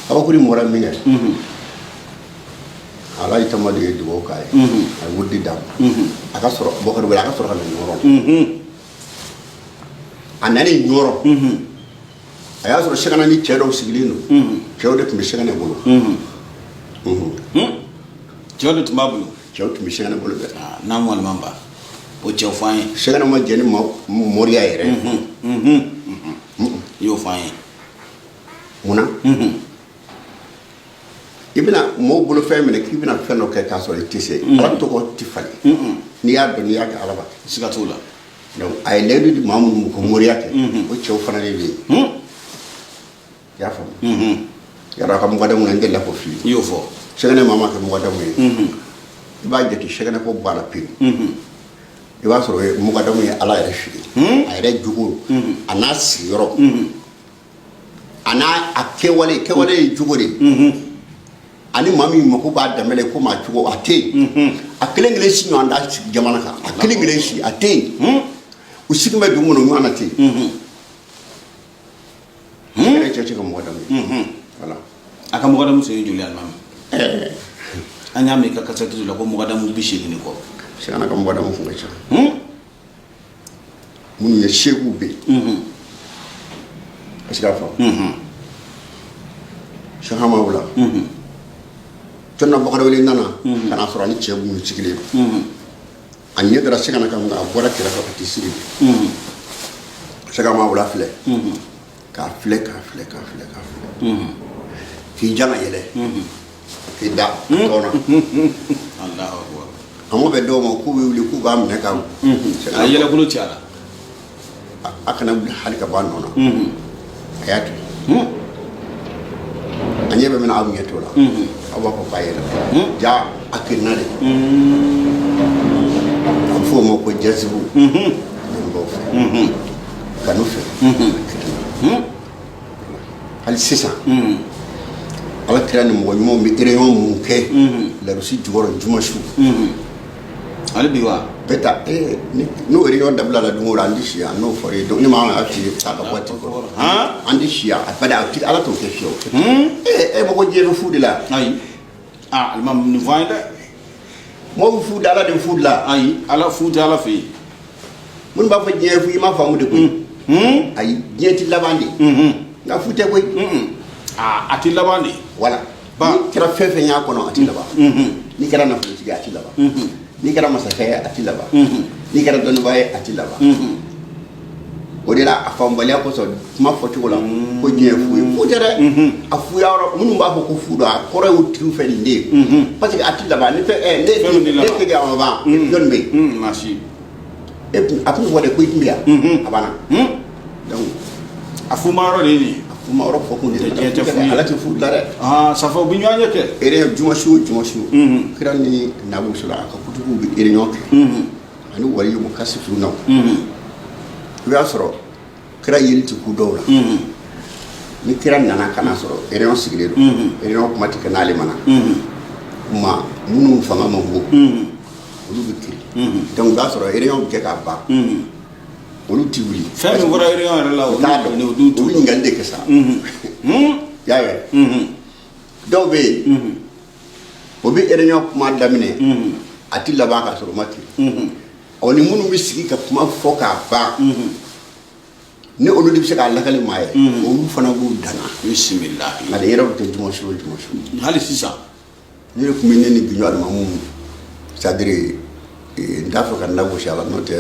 kaba ku ri mora minga ala itama de do kay ay wuddi dam aka soro bokar wala aka soro kan nyoro anani nyoro aya soro shagana ni chedo sigilino chewde tumi shagana bolo chewde tumabulu chewde tumi shagana bolo be nam wal mamba o chew fayin shagana ma jeni moriya yere yo fayin muna ibina mo bolo femene kibina fenno ke kaso le tisse ala to ko tifali ni ya do ni ya ka alaba sigatula donc ay ledu di mamu ko moriya ke o chew fana ni ya fam ya ra kam ngada mun ngel la ko fi yo fo shagana mama ke mo ngada mun ba jeti shagana ko bala pin iba soro mo ngada mun ala ya fi ay re jugo anas yoro ana akewale jugore ani mami mako ba damele ko ma jugo ate akelengele shi no anda jamana ka akelengele shi ate usigme du ngono ngana te ere cheche ko mo damu voilà aka mo damu se julian mam anya me ka kasa tu la ko mo damu bishi ni ko shana ka mo damu funga cha munu ye shegu be asira fa shahama wala tonna bokare wele nana kana soro ni chebu ni chikile anye dara shigana kan ga bora kira ka tisiri shagama wala fle ka fle ki jana yele ki da tona Allahu akbar amo be do mo ku wuli ku ga amne ka ayela bulu tiala akana halika banona ayatu anye be mena amu yetola awa ko bayela ja akina de fo mo ko jazibu mbo fe kanu fe hal sisa ala tirani mo nyimo mi réunion mu ke la rusi jugoro jumashu ali biwa beta no réunion dabla la dungo andi shia no fori do ni ma ati aka wati ko andi shia bada ati ala to ke fio mo ko jero fudi la ay almam ni voida mo fudi ala de fudi la ay ala fudi ala fi mun ba fa je fu ma famu de ko ay jeti labandi na fute ko ati labandi wala ba kira fefe nya ko no ati laba ni kira na futi ga ati laba ni kira masakaya ati laba ni kira donu baye ati laba odela afambali ko so ma foti wala ko je fu jere afu ya ro mun ba ko fu do akore o tru fe ndi parce que ati laba ni fe ne ke ga ma ba don be machi et après wala ko imbia abana donc afu maro ni ma oro fo ko ni ala ti fu la re safo bi nyanya ke ere jumashu kirani nabu sula ka kutubu bi ere nyoke ani wali mu kasifu na ya soro kira yilti ku dowla ni kira nana kana soro ere no sigile do ere no kuma tikana le mana ma munu fanga mambo olu bi kiri donc da soro ere no ke ka ba olu ti wuli fami wora ere no la o no du tu ngande ke sa ya we do be obi ere no kuma damine ati laba ka soro mati oni munu bi sigi ka kuma foka ba ne olu di se ka lakale maye o mu fana bu dana bismillah na de yero te jumashu hali sisa ni ko min ni bi nyar mamu c'est-à-dire ndafa kan lawo shala no te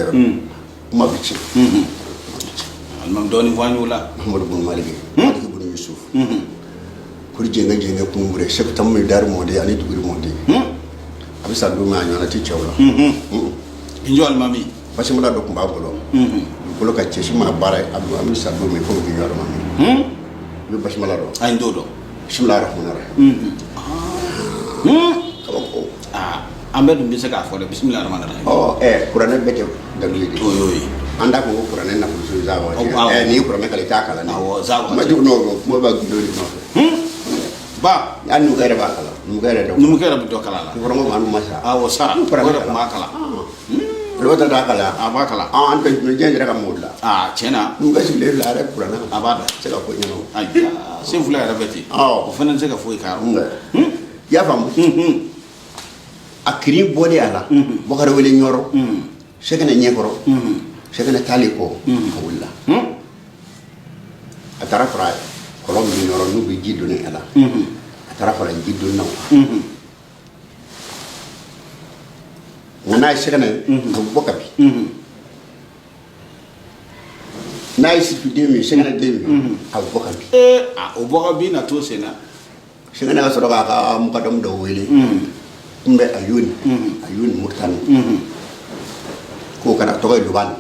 ma bi ci almam doni wanyula Muhammad bin Malik bin Yusuf ko jenga ko mure chef tam mi dar mo de ani duguri mo de abi sa do ma nyana ti chawla injo almami parce que mo la do ko ba bolo bolo ka ci ma bare abu ami sa do mi ko bi yoro mami yo basmala do ay ndodo bismillahir rahmanir rahim ambe dum bisa ka fo de bismillahir rahmanir rahim kuranɛ bɛɛ tɛ dalili de oyoyi an da ko kuranɛ na ko zawa ni kuranɛ kale ta kala ni zawa ma jugu no mo ba gudo ni no ba an nu gare ba kala nu gare do kala la ko mo anu masa sara ko ma kala lo ta da kala aba kala an pe me jendere ka modla chena nu ga sile la re kuranɛ aba da se ka ko nyano ayya sin fula ya beti o fana se ka fo ka ya fam akiri bode ala bokare wele nyoro sekene nyekoro sekene taliko awulla atara fra kolom ni nyoro nu bi jiddu ne ala atara fra jiddu naw ngana sekene bokabi nay si fi demi sekene demi bokabi o bokabi na to sena sekene ga soroga ka mukadam do wele mbe ayuni murtan ko kana to ay luban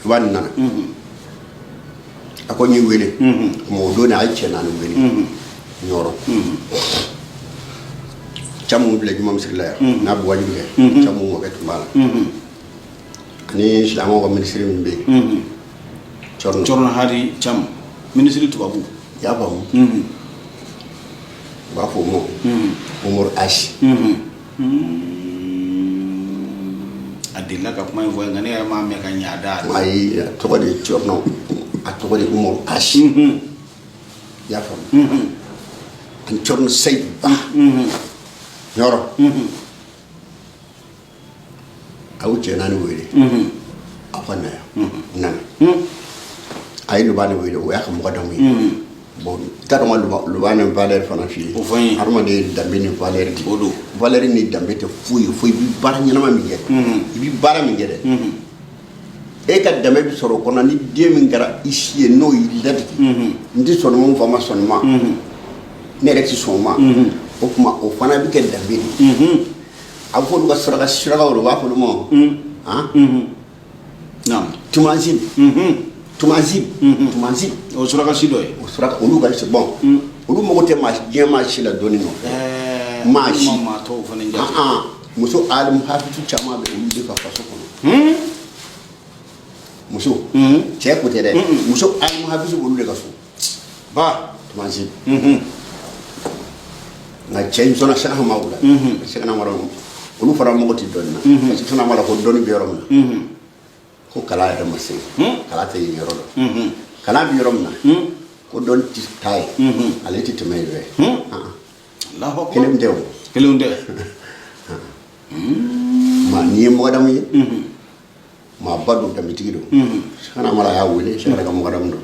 nana ako ni wele mo do na ay chena no wele nyoro chamu bile jumam sirla na bu wali be chamu mo betu mala ni islamo ko ministre min be chorno hari cham ministre tubabu ya ba mo ba fo mo umur ash adilla ka kuma voy ngane ma me ka nyaada ay to ko de chorno to ko de umur ash ya fam an chorno sey ba nyoro awu chenani wele afana ya nan ay lu bani wele wa xam ko damuy bon tarama lu bani valeur fana fi arma de dambe ni valeur di odo valeur ni dambe te fuyi bi bara nyama mi get bi bara mi get e ka dambe bi soro kono ni de min gara ici no yi ladki ndi soro mo fama sonma ne rek ci soma o kuma o fana bi ke dambe ni afo lu ka soro ka shiraga o wa ko mo nam tumazib o sura ka sido o sura ka olu ga se bon olu mo te ma je ma shi la doni no ma shi ma to fana njati muso alim hafitu chama be olu de ka faso kono muso che ko te de muso alim hafitu olu de ka so ba tumazib na chen sona sha ma wala se kana maro olu fara mo ti donna parce que sona mala ko doni be yorom na ko kala ya masi kala te yoro do kala bi yorom na ko don ti tay ale ti te mewe Allahu akbar kelem dew ma ni mo dam yi ma badu dam ti do sana mala ya wele sana ga mo dam do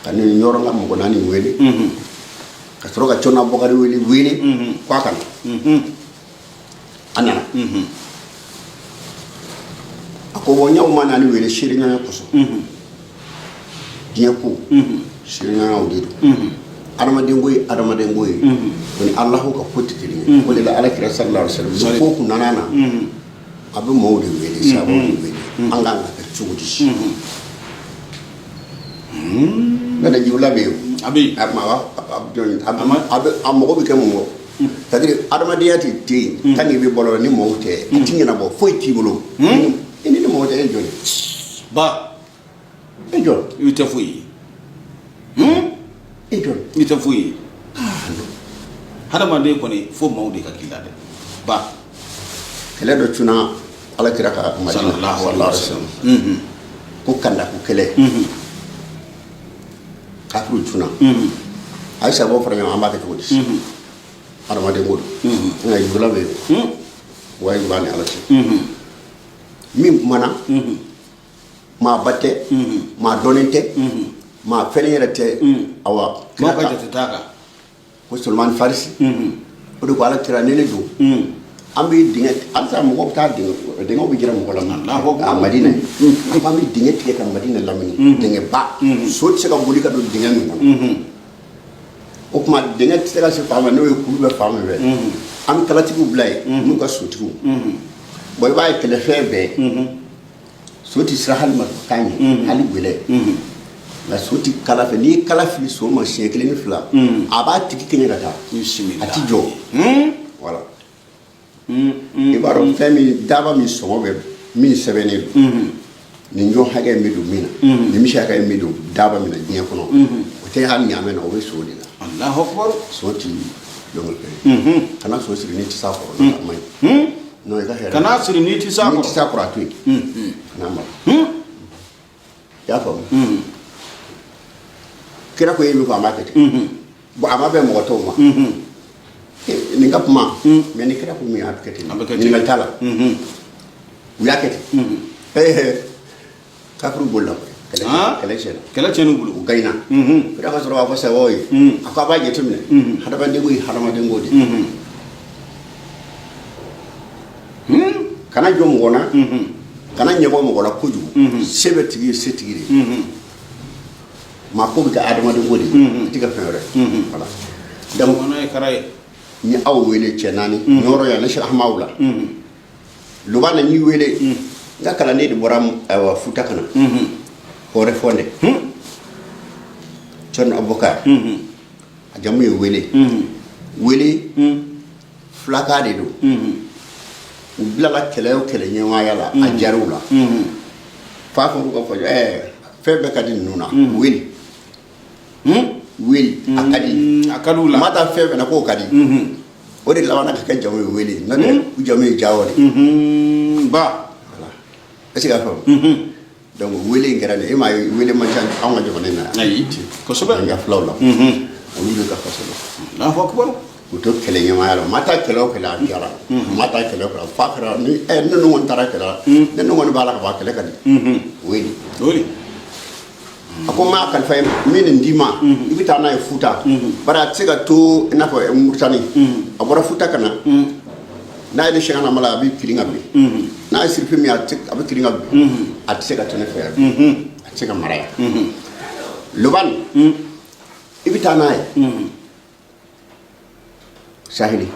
kan ni yoro ngam ko nani wele ka tro ga chona bokari wele kwa kan anana ko wonya o mana ni wele shirinya ko so dia ko shirinya o dido adamaden goyi woni allah ko fottitiri ko le ala kira sallallahu alaihi wasallam ko ku nanana abu mawdi wele sabo wele anga ka chudi na da jiwla be abi amma wa abu amogo be kemo c'est-à-dire adamadiyati ti tangi be bolo ni mawte tingina bo foyti bolo ini ni mo de joni ba enjo ite fuyi enjo ite fuyi hada mande ko ni fo mawde ka kilade ba kele do tuna ala kira ka madina sallallahu alaihi wasallam ko kanda ko kele kafru tuna aisha bo fara amba ka to dis hada mande ngodo ngai bula be way bani ala ci min mana ma batte ma donete ma felerete awa ma ka jata taka ko Sulman Farisi o do ko ala tira nene do ambi dinget alta mo ta dingo bi jira mo la Madina ambi dinget ke kan Madina lamini dinge ba so ci ka boli ka do dinga mi o kuma dinget se ka se fama no ko be fama be am kala ti bu blay nu ka sotu boy bay kele febe soti srahal ma kany hali gwele la soti kala fe ni kala fi so ma she kele ni fla aba tiki kenya data ati jo voilà i b'a dɔn fɛn min daba min sɔngɔ bɛ min sɛbɛnnen don nin jɔn hakɛ min don min na nin misi hakɛ min don daba min na diɲɛ kɔnɔ o tɛ hali ɲaamɛ na o bɛ so de la Allahu akbar so ti lɔngɔ kɛ kana so siri ni ti sa kɔrɔ a man ɲi non i ka hɛrɛ kana siri ni ti sa ni ti kɔrɔ sa kɔrɔ a to yen kana mara i y'a faamu kira ko e min fɔ a m'a kɛ ten bon a ma bɛn mɔgɔ tɔw ma nin ka kuma mais ni kira ko min a bɛ kɛ ten ɲininkali t'a la u y'a kɛ ten kafiri bolila kɛlɛ tiɲɛna kɛlɛ tiɲɛni bolo u gayina kira ka sɔrɔ b'a fɔ sɛbɛw ye a ko a b'a jateminɛ hadamadenko ye hadamadenko de kana jɔ mɔgɔ na kana ɲɛbɔ mɔgɔ la kojugu se bɛ tigi ye setigi de ye maa ko bɛ kɛ hadamadenko de ye a tɛ kɛ fɛn wɛrɛ voilà donc ni aw wele cɛ naani ɲɔrɔ yan ne se ahamaw la luba na n'i wele n ka kalanden de bɔra futa kana hɔrɛ fɔnde John Abubakar a jamu ye wele filaka de don u bilala kɛlɛ o kɛlɛ ɲɛmaaya la a jariw la f'a fɔ ka fɔ fɛn bɛɛ ka di ninnu na wele a ka di la ma taa fɛn fɛn na k'o ka di o de laban ka kɛ jamu ye wele n'o tɛ u jamu ye Jawara ba voilà est ce que a faamu donc wele in kɛra de e m'a ye wele man ca anw ka jamana in na ayi kosɛbɛ an ka filaw la olu bɛ ka faso la Allahu akbar u to kɛlɛ ɲɛmaaya la ma taa kɛlɛ o kɛlɛ a diyara ma taa kɛlɛ o kɛlɛ fa kɛra ni ne kɔni taara kɛlɛ la ne kɔni b'a la ka bɔ kɛlɛ ka di wele a ko maa kalifa ye min nin d'i ma i bɛ taa n'a ye futa bari a tɛ se ka to i n'a fɔ Muritani a bɔra futa ka na n'a ye ne sɛgɛn na ma la a bɛ kirin ka bin n'a ye sirife min a bɛ kirin ka bin a tɛ se ka to ne fɛ yan a tɛ se ka mara yan Lobani i bɛ taa n'a ye Saheli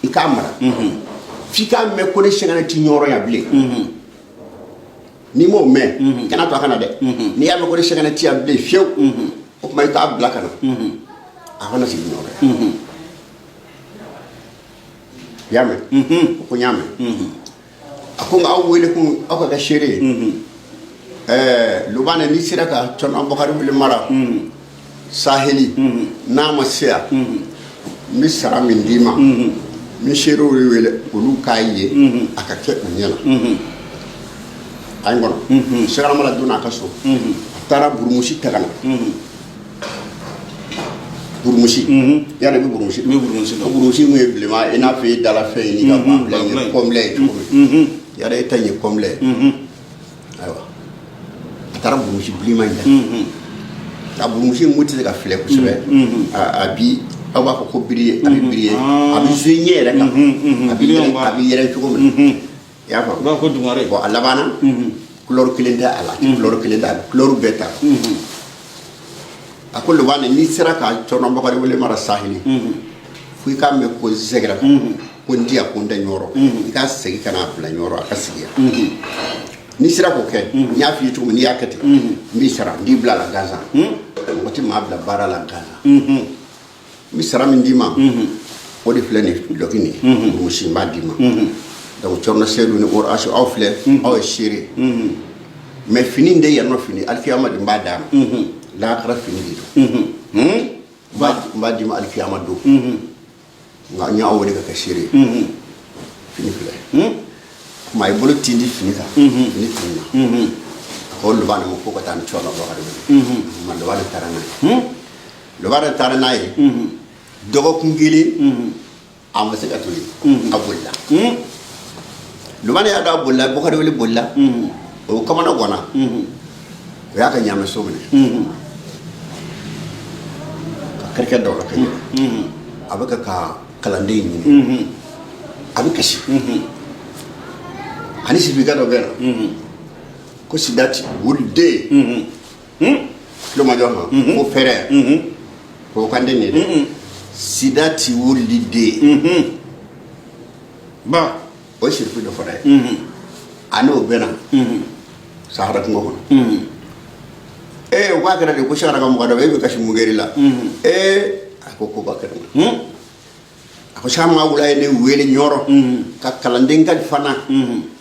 i k'a mara f'i k'a mɛn ko ne sɛgɛn tɛ ɲɔgɔn yan bilen n'i m'o mɛn kana to a kana dɛ n'i y'a mɛn ko ne sɛgɛn tɛ yan bilen fiyewu o tuma i k'a bila ka na a kana sigi ɲɔgɔn yan i y'a mɛn o ko n y'a mɛn a ko nka aw wele ko aw ka kɛ seere ye Lobani n'i sera ka John Abubakar wele mara Saheli n'a ma se yan n bɛ sara min d'i ma n bɛ seerew wele olu k'a ye a ka kɛ u ɲɛna a ye n kɔnɔ Sɛgɛnamala donna a ka so a taara burumusi ta ka na burumusi yala i bɛ burumusi dɔn burumusi mun ye bilenman i n'a fɔ i dala fɛn ye n'i ka banfula ye kɔnbilɛ ye cogo min yala e ta in ye kɔnbilɛ ye ayiwa a taara burumusi bilenman in ta a burumusi mun tɛ se ka filɛ kosɛbɛ a bi aw b'a fɔ ko biri ye a bɛ biri ye a bɛ zo ɲɛ yɛrɛ kan a bɛ yɛrɛ cogo min na i y'a faamu bon a labanna couleur kelen tɛ a la couleur kelen tɛ a la couleur bɛɛ t'a la a ko Lobani n'i sera ka John Abubakar wele mara Saheli fo i k'a mɛn ko zɛgɛra ko n di yan ko n tɛ ɲɔrɔ i ka segin ka n'a bila ɲɔrɔ a ka sigi yan n'i sera k'o kɛ n y'a f'i ye cogo min n'i y'a kɛ ten n b'i sara n b'i bila a la gansan mɔgɔ tɛ maa bila baara la gansan n bɛ sara min d'i ma o de filɛ nin dɔki nin burumusi n b'a d'i ma donc Thierno Seydou ni Mor Asu aw filɛ aw ye seere mais fini in de yan nɔ fini alikiyama de n b'a d'a ma lahara fini de don n b'a d'i ma alikiyama don nka n y'aw wele ka kɛ seere fini filɛ kuma i bolo tin di fini kan fini tununna a ko Lobani ma ko ka taa ni Thierno Abubakar wele ma Lobani taara n'a ye Lobani taara n'a ye dɔgɔkun kelen a ma se ka to yen a bolila Lobani y'a dɔn a bolila Abubakar wele bolila o kamana ganna o y'a ka ɲaamɛso minɛ ka kɛrɛkɛ dɔ la ka yɛlɛ a bɛ ka kalanden ɲini a bɛ kasi ani sifika dɔ bɛ na ko Sidati wuliden kulomajɔ ma ko fɛrɛ ko kan den de dɛ Sidati wuliden ba o sirifu dɔ fɔra ye a n'o bɛ na Sahara kungo kɔnɔ o k'a kɛra de ko Sahara ka mɔgɔ dɔ bɛ e bɛ kasi mun kɛr'i la a ko ba kɛra ko sama wula ne wele nyoro ka kalanden ka fana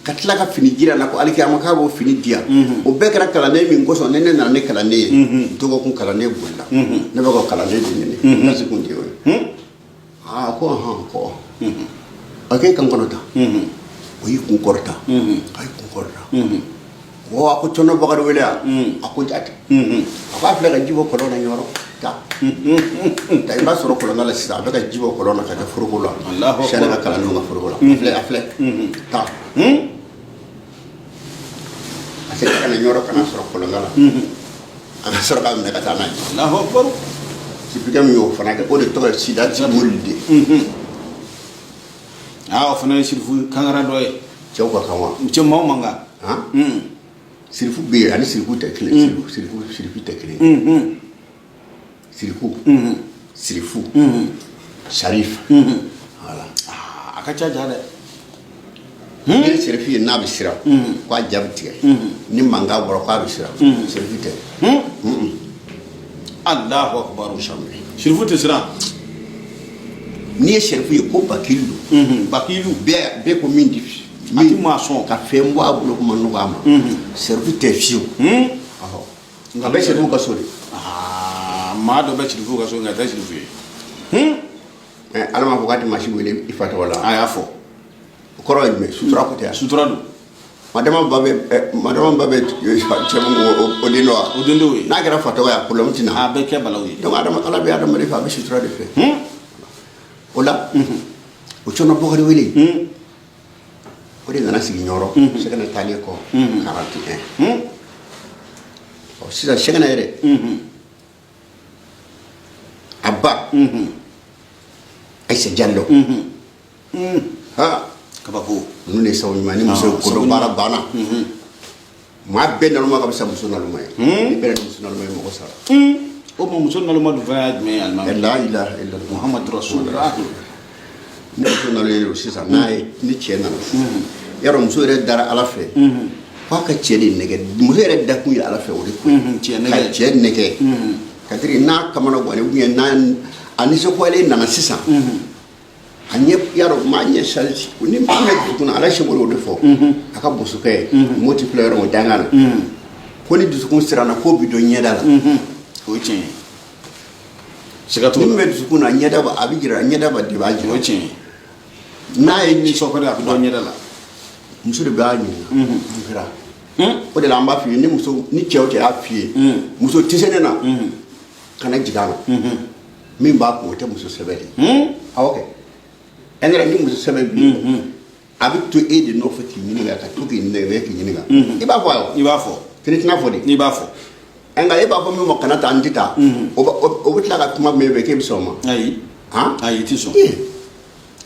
ka tila ka fini jira na ko alkiyama ka bo fini dia o be kala kalanden min goso ne na ne kalanden to ko kun kalanden bulla ne ba ko kalanden ni na se kun dio ko ake kan kono ta o yi kun korta ay kun korta wo ako tono bakar wele ako jati ako afla ka jibo ko na nyoro ta tay ba soro ko na la sisa be ka jibo ko na ka furuko la allah shana ka kala no furuko la afle ta ase ka na nyoro kana soro ko na la ana soro ka me ka ta na allah akbar si bigam yo fana ka o de to sida ti mulde o fana sirfu kangara doy cew ko kama ce mo manga sirfu be ani sirfu tekle sirfu tekle sirfu sharif voilà akacha jale ni sirfi na bisira kwa jabti ni manga boro kwa bisira sirfu te allahu akbar shamri sirfu te sira ni sirfu ko bakilu be ko min difi ati maçon ka fembo abulo ko manu gama sirfu te fiu ngabe sirfu ka sori ma do be sirfu ka so ngata sirfu alama ko gati mashi wele ifata wala aya fo koro me sutura ko te sutura do madama babe chemo o dindo we na gara fata ya kulo mtina be ke balawi donc adama ala be adama rifa be sutura de fe ola o chono bokari wele o de ngana sigi nyoro segana tali ko 41 o sida segana ere abba ay se jallo ha kabako nune sawni mani muso ko do bara bana ma be na ma ka bisa muso na lumay be na muso na lumay mo ko sara o mo muso na lumay du faad me alma la ilaha illa muhammad rasulullah ne muso na le sisa nay ni chena yaro muso re dara ala fe fa ka chedi nege muso re da ku ala fe o de ku chedi nege kadiri na kamana bone uye nan aniso ko ale na sisa anye yaro ma nye shalci ni ma kuna ala shebolo de fo aka bosu kay multiplier mo dangana ko ni dusu kun sirana ko bido nyedala o cin sigato ni me dusu kun nyeda ba abigira nyeda ba de baji o cin na ni soko da bido nyedala muso de ba ni ngira o de la mba fi ni muso ni chewte a fi muso tisene na kana jigana min ba ko te muso sebeli okay engara ni muso sebebi abi to e de no fati ni ga ka to ki ne we ki ni ga iba fo kritina fo de ni ba fo engara iba fo mi mo kana ta andita o bitla ka kuma me be ke bisoma ayi ayi ti so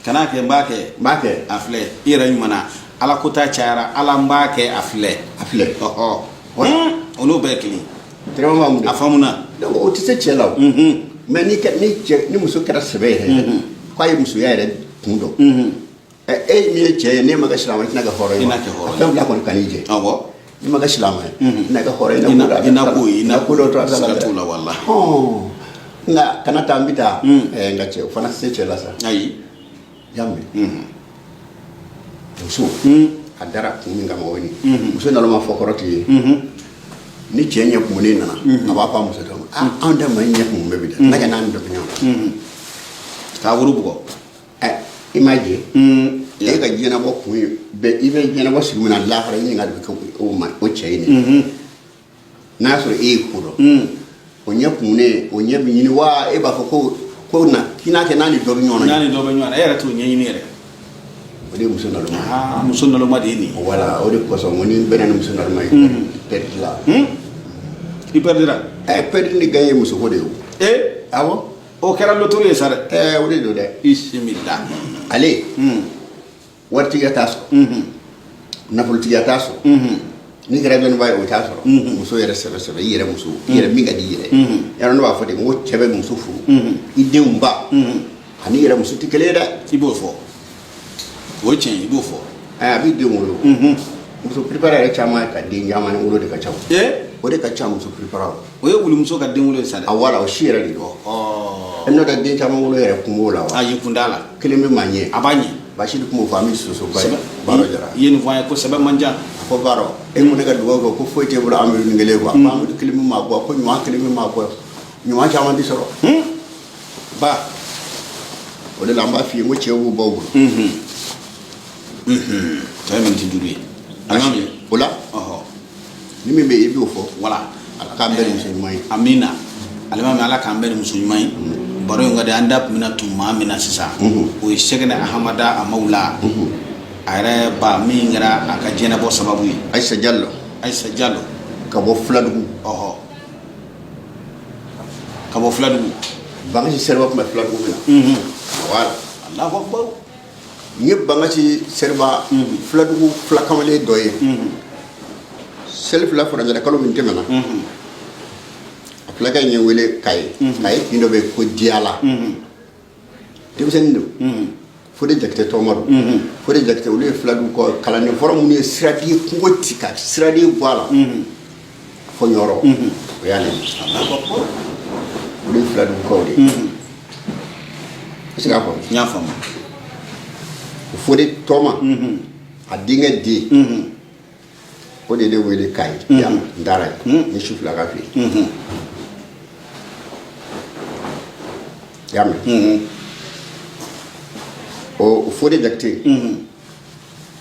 kana ke mbake afle ira nyumana ala kota chara ala mbake afle ono be kini trema mamude afamuna donc o ti se chela mais ni muso kera sebe kwa yi muso ya ere kundo mi che ne maga shilama ina ga horo ina la kon kanije awo ni maga shilama ina ga horo ina ko lo to asala tula walla nga kana tambita nga che fana se chela sa ayi jambe muso adara kuminga mawoni muso na lo ma fokoroti ni chenye kumune nana abapa muso to anda manya kumbe bida naga nan do nyo ka wuru bugo imagine e ga jena bo ku be ibe jena bo siguna la fara ni ngal ko o ma o cheyni na so e kuro o nya kumune o nya bi ni wa e ba ko na kina ke nani do nyona era to nyi ni re o de muso na lo muso na lo ma de ni wala o de ko so ngoni benen muso na lo mai perdila i perdira perdi ni gagne muso ko de awo o kera lotorie sare o de do de bismillah ale warti ya taso na politi ya taso ni gara ben bay o taso muso yere sebe yere muso yere mi gadi yere yaro no ba fode mo chebe muso fu ide umba ani yere muso tikele da ibo fo o chen ibo fo abi de mo muso prepare chama ka de nyama ni ngolo de ka chawo o de ka ca muso prepara o ye wuli muso ka den wolo sa dɛ a wala o si yɛrɛ de don e n'o tɛ den caman wolo yɛrɛ kungo la wa a y'i kunda la kelen bɛ maa ɲɛ a b'a ɲɛ basi de kuma fɔ an bɛ soso ba ye baaro jara i ye nin fɔ an ye ko sɛbɛn man ca ko baaro e mun ne ka dugawu kɛ ko foyi t'e bolo an bɛ nin kelen quoi Mamadou kelen bɛ maa bɔ ko ɲuman kelen bɛ maa bɔ ɲuman caman tɛ sɔrɔ ba o de la an b'a f'i ye ko cɛw b'u baw bolo cɛ min tɛ duuru ye o la ni min bɛ i b'o fɔ wala ala k'an bɛɛ de muso ɲuman ye amina alimami ala k'an bɛɛ de muso ɲuman ye baro in ka di an da tun bɛna tun maa min na sisan o ye sɛgɛnɛ ahamada amawula a yɛrɛ ba min kɛra a ka diɲɛnabɔ sababu ye Ayisa Jalo ka bɔ Filadugu Bangasi Seriba tun bɛ Filadugu min na voilà Allahu akbar n ye Bangasi Seriba Filadugu fulakamalen dɔ ye seli fila faranjɛla kalo min tɛmɛna a fulakɛ in ye wele Kaye kin dɔ bɛ yen ko Diyala denmisɛnnin don Fode Jakite tɔgɔma don Fode Jakite olu ye Filadugu kɔ kalanden fɔlɔ minnu ye siraden kungo ci ka siraden bɔ a la fo Ɲɔrɔ o y'a nɛni olu ye Filadugu kaw de est-ce que a faamu n y'a faamu Fode tɔgɔma a denkɛ den o de ye ne wele Kaye n taara yen n ye su fila ka fɛ yen i y'a mɛn o Fode Jakite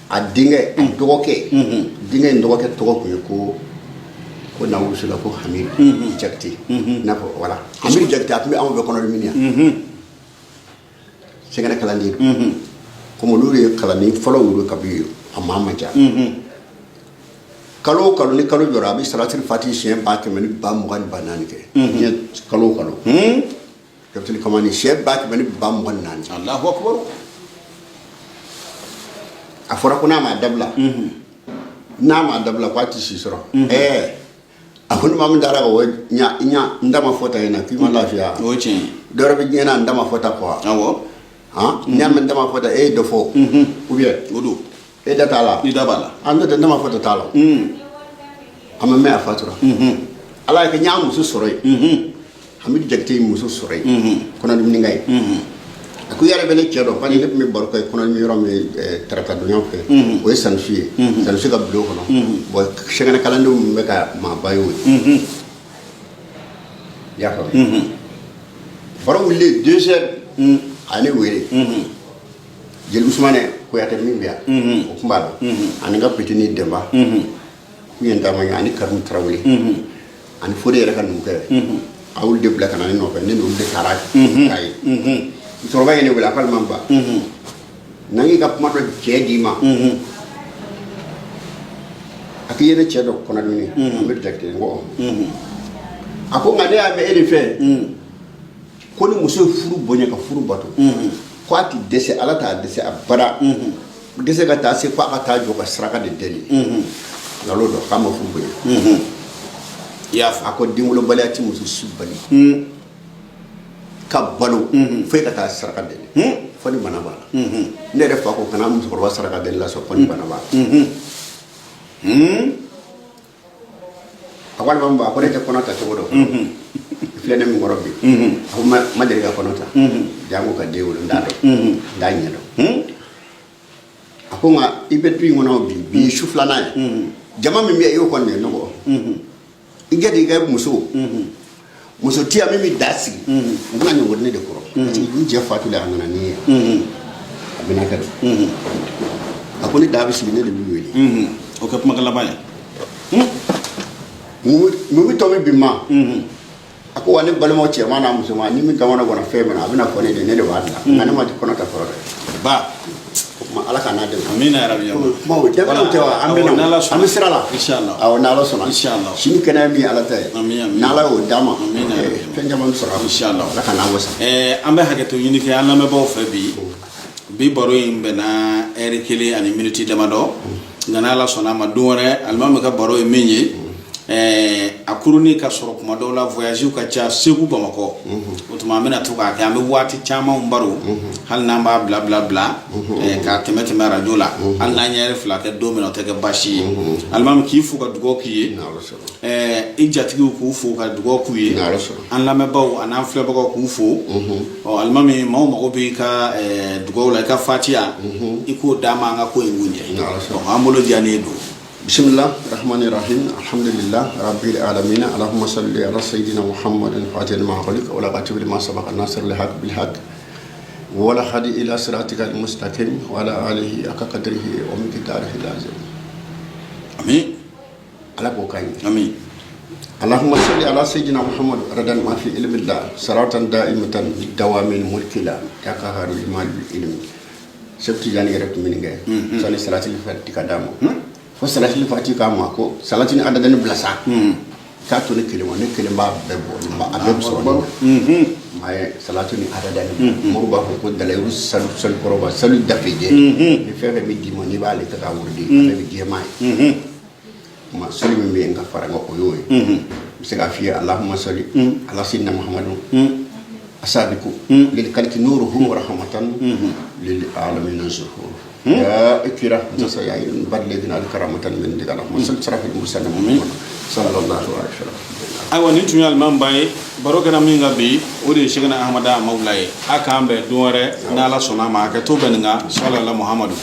a denkɛ a dɔgɔkɛ denkɛ in dɔgɔkɛ tɔgɔ tun ye ko Nawusula ko Hamidu Jakite i n'a fɔ voilà Hamidu Jakite a tun bɛ anw fɛ kɔnɔdimi yan sɛgɛnɛ kalanden don comme olu ye kalanden fɔlɔ wolo kabini a maa man ca kalo o kalo ni kalo jɔra a bɛ salatul fati siɲɛ 1,224 kɛ diɲɛ kalo o kalo Kapitɛni Kamani siɲɛ 1,224 Allahu akbar a fɔra ko n'a ma dabila ko a tɛ si sɔrɔ a ko ni maa min taara ka o ɲa n da ma fɔ ta yen na k'i ma lafiya o ye tiɲɛ ye dɔ wɛrɛ bɛ diɲɛ na n da ma fɔ ta quoi awɔ n'i y'a mɛn n da ma fɔ ta e ye dɔ fɔ ou bien o don e da t'a la i da b'a la n'o tɛ n da ma fɔ ta t'a la a ma mɛn a fatura ala y'a kɛ n y'a muso sɔrɔ yen Hamidu Jakite ye muso sɔrɔ yen kɔnɔdiminika ye a ko i yɛrɛ bɛ ne cɛ dɔn parce que ne tun bɛ baro kɛ kɔnɔdimi yɔrɔ min tarata donya fɛ o ye Sanusi ye Sanusi ka bulon kɔnɔ bon sɛgɛnɛ kalandenw min bɛ ka maaba ye o ye i y'a faamu baro wulilen 2 heures a ye ne wele Jeli Usumane Kuyatɛ min bɛ yan o tun b'a dɔn ani n ka petini Dɛnba k'u ye n taama ani Karimu Tarawele ani Fode yɛrɛ ka numukɛ a y'olu de bila ka na ne nɔfɛ ne n'olu de taara Kaye musokɔrɔba ye ne wele a ko alimami ba n'an y'i ka kuma dɔ cɛ d'i ma a k'i ye ne cɛ dɔ kɔnɔdimi Hamidu Jakite n ko a ko nka ne y'a mɛn e de fɛ ko ni muso ye furu bonya ka furu bato ko a tɛ dɛsɛ ala t'a dɛsɛ abada dɛsɛ ka taa se ko a ka taa jɔ ka saraka de deli nkalon dɔ k'a ma furu bonya i y'a fɔ a ko denwolobaliya tɛ muso si bali ka balo fo ka taa saraka deli fo ni bana b'a la ne yɛrɛ fa ko kana musokɔrɔba saraka deli la sɔrɔ fo ni bana b'a la a ko alimami ba a ko ne tɛ kɔnɔ ta cogo dɔ filɛ ne min kɔrɔ bi a ko ma deli ka kɔnɔ ta jango ka den wolo n t'a dɔn n t'a ɲɛ dɔn a ko nka i bɛ du in kɔnɔ bi ye su filanan ye jama min bɛ yen e y'o kɔni ye ne kɔ i gɛdi i ka muso ti yan min bɛ da sigi u bɛna ɲɔgɔn ne de kɔrɔ parce que n cɛ fatula a nana ni ye a bɛna kɛ a ko ni da bɛ sigi ne de bɛ wele o kɛ kumakan laban ye mun bɛ tɔ min bi ma a ko wa ne balimaw cɛman n'a musoman ni min kamana gɔnna fɛn min na a bɛna fɔ ne de ne de b'a dilan nka ne ma kɔnɔ ta fɔlɔ dɛ ba o kuma ala ka n'a dɛmɛ amina yarabi kuma o dɛmɛw tɛ wa an bɛ na an bɛ sira la inshallah awɔ n'ala sɔnna inshallah sini kɛnɛ min ala ta ye n'ala y'o d'a ma amina fɛn caman bɛ sɔrɔ inshallah ala ka n'a wasa an bɛ hakɛto ɲini kɛ an lamɛnbaaw fɛ bi baro in bɛnna heure 1 ani minute damadɔ nka n'ala sɔnna a ma don wɛrɛ alimami ka baro ye min ye akuruni ka sɔrɔ kuma dɔw la voyage ka ca Segu Bamakɔ o tuma an bɛna to k'a kɛ an bɛ waati caman baro hali n'an b'a bila k'a tɛmɛ radio la hali n'an yɛrɛ fila kɛ don min na o tɛ kɛ baasi ye alimami k'i fo ka dugawu k'i ye i jatigiw k'u fo ka dugawu k'u ye an lamɛnbaaw an'an filɛbagaw k'u fo alimami maaw mago b'i ka dugawu la i ka fatiya i k'o d'a ma an ka ko in ɲɛ an bolo diyanen don. Bismillah rahmani rahim alhamdulillah rabbil alamin allahumma salli ala sayyidina muhammadin fatil ma khaliq wa la qatib ma sabaqa nasr al haq bil haq wa la hadi ila siratika al mustaqim wa ala alihi aqadrihi wa miqdarihi lazim amin ala ko kay amin allahumma salli ala sayyidina muhammad radan ma fi ilmillah salatan daimatan dawamin mulkila taqaharu limal ilmi sebti jani rek min ngay sali salatil fatika damo fo salatil fatika ma ko salatin adadan blasa ka to ne kelema bebo ma abeb so may salatin adadan mo ba ko dalay sal koroba salu dafije ni fere mi di mo ni bale ka wurdi be je may ma sali mi nga fara nga ko yoy se ga fi allahumma salli ala sayyidina muhammadin asabiku lil kalki nuruhu wa rahmatan lil alamin zuhur ya ikira nasa ya badledina al karamatan min digala musal sarafil mursal muhammad sallallahu alaihi wasallam ay woni tun alman baye barokana min gabi o de shigana ahmada maulay aka ambe donre na la sona ma ka to benga sallallahu muhammadu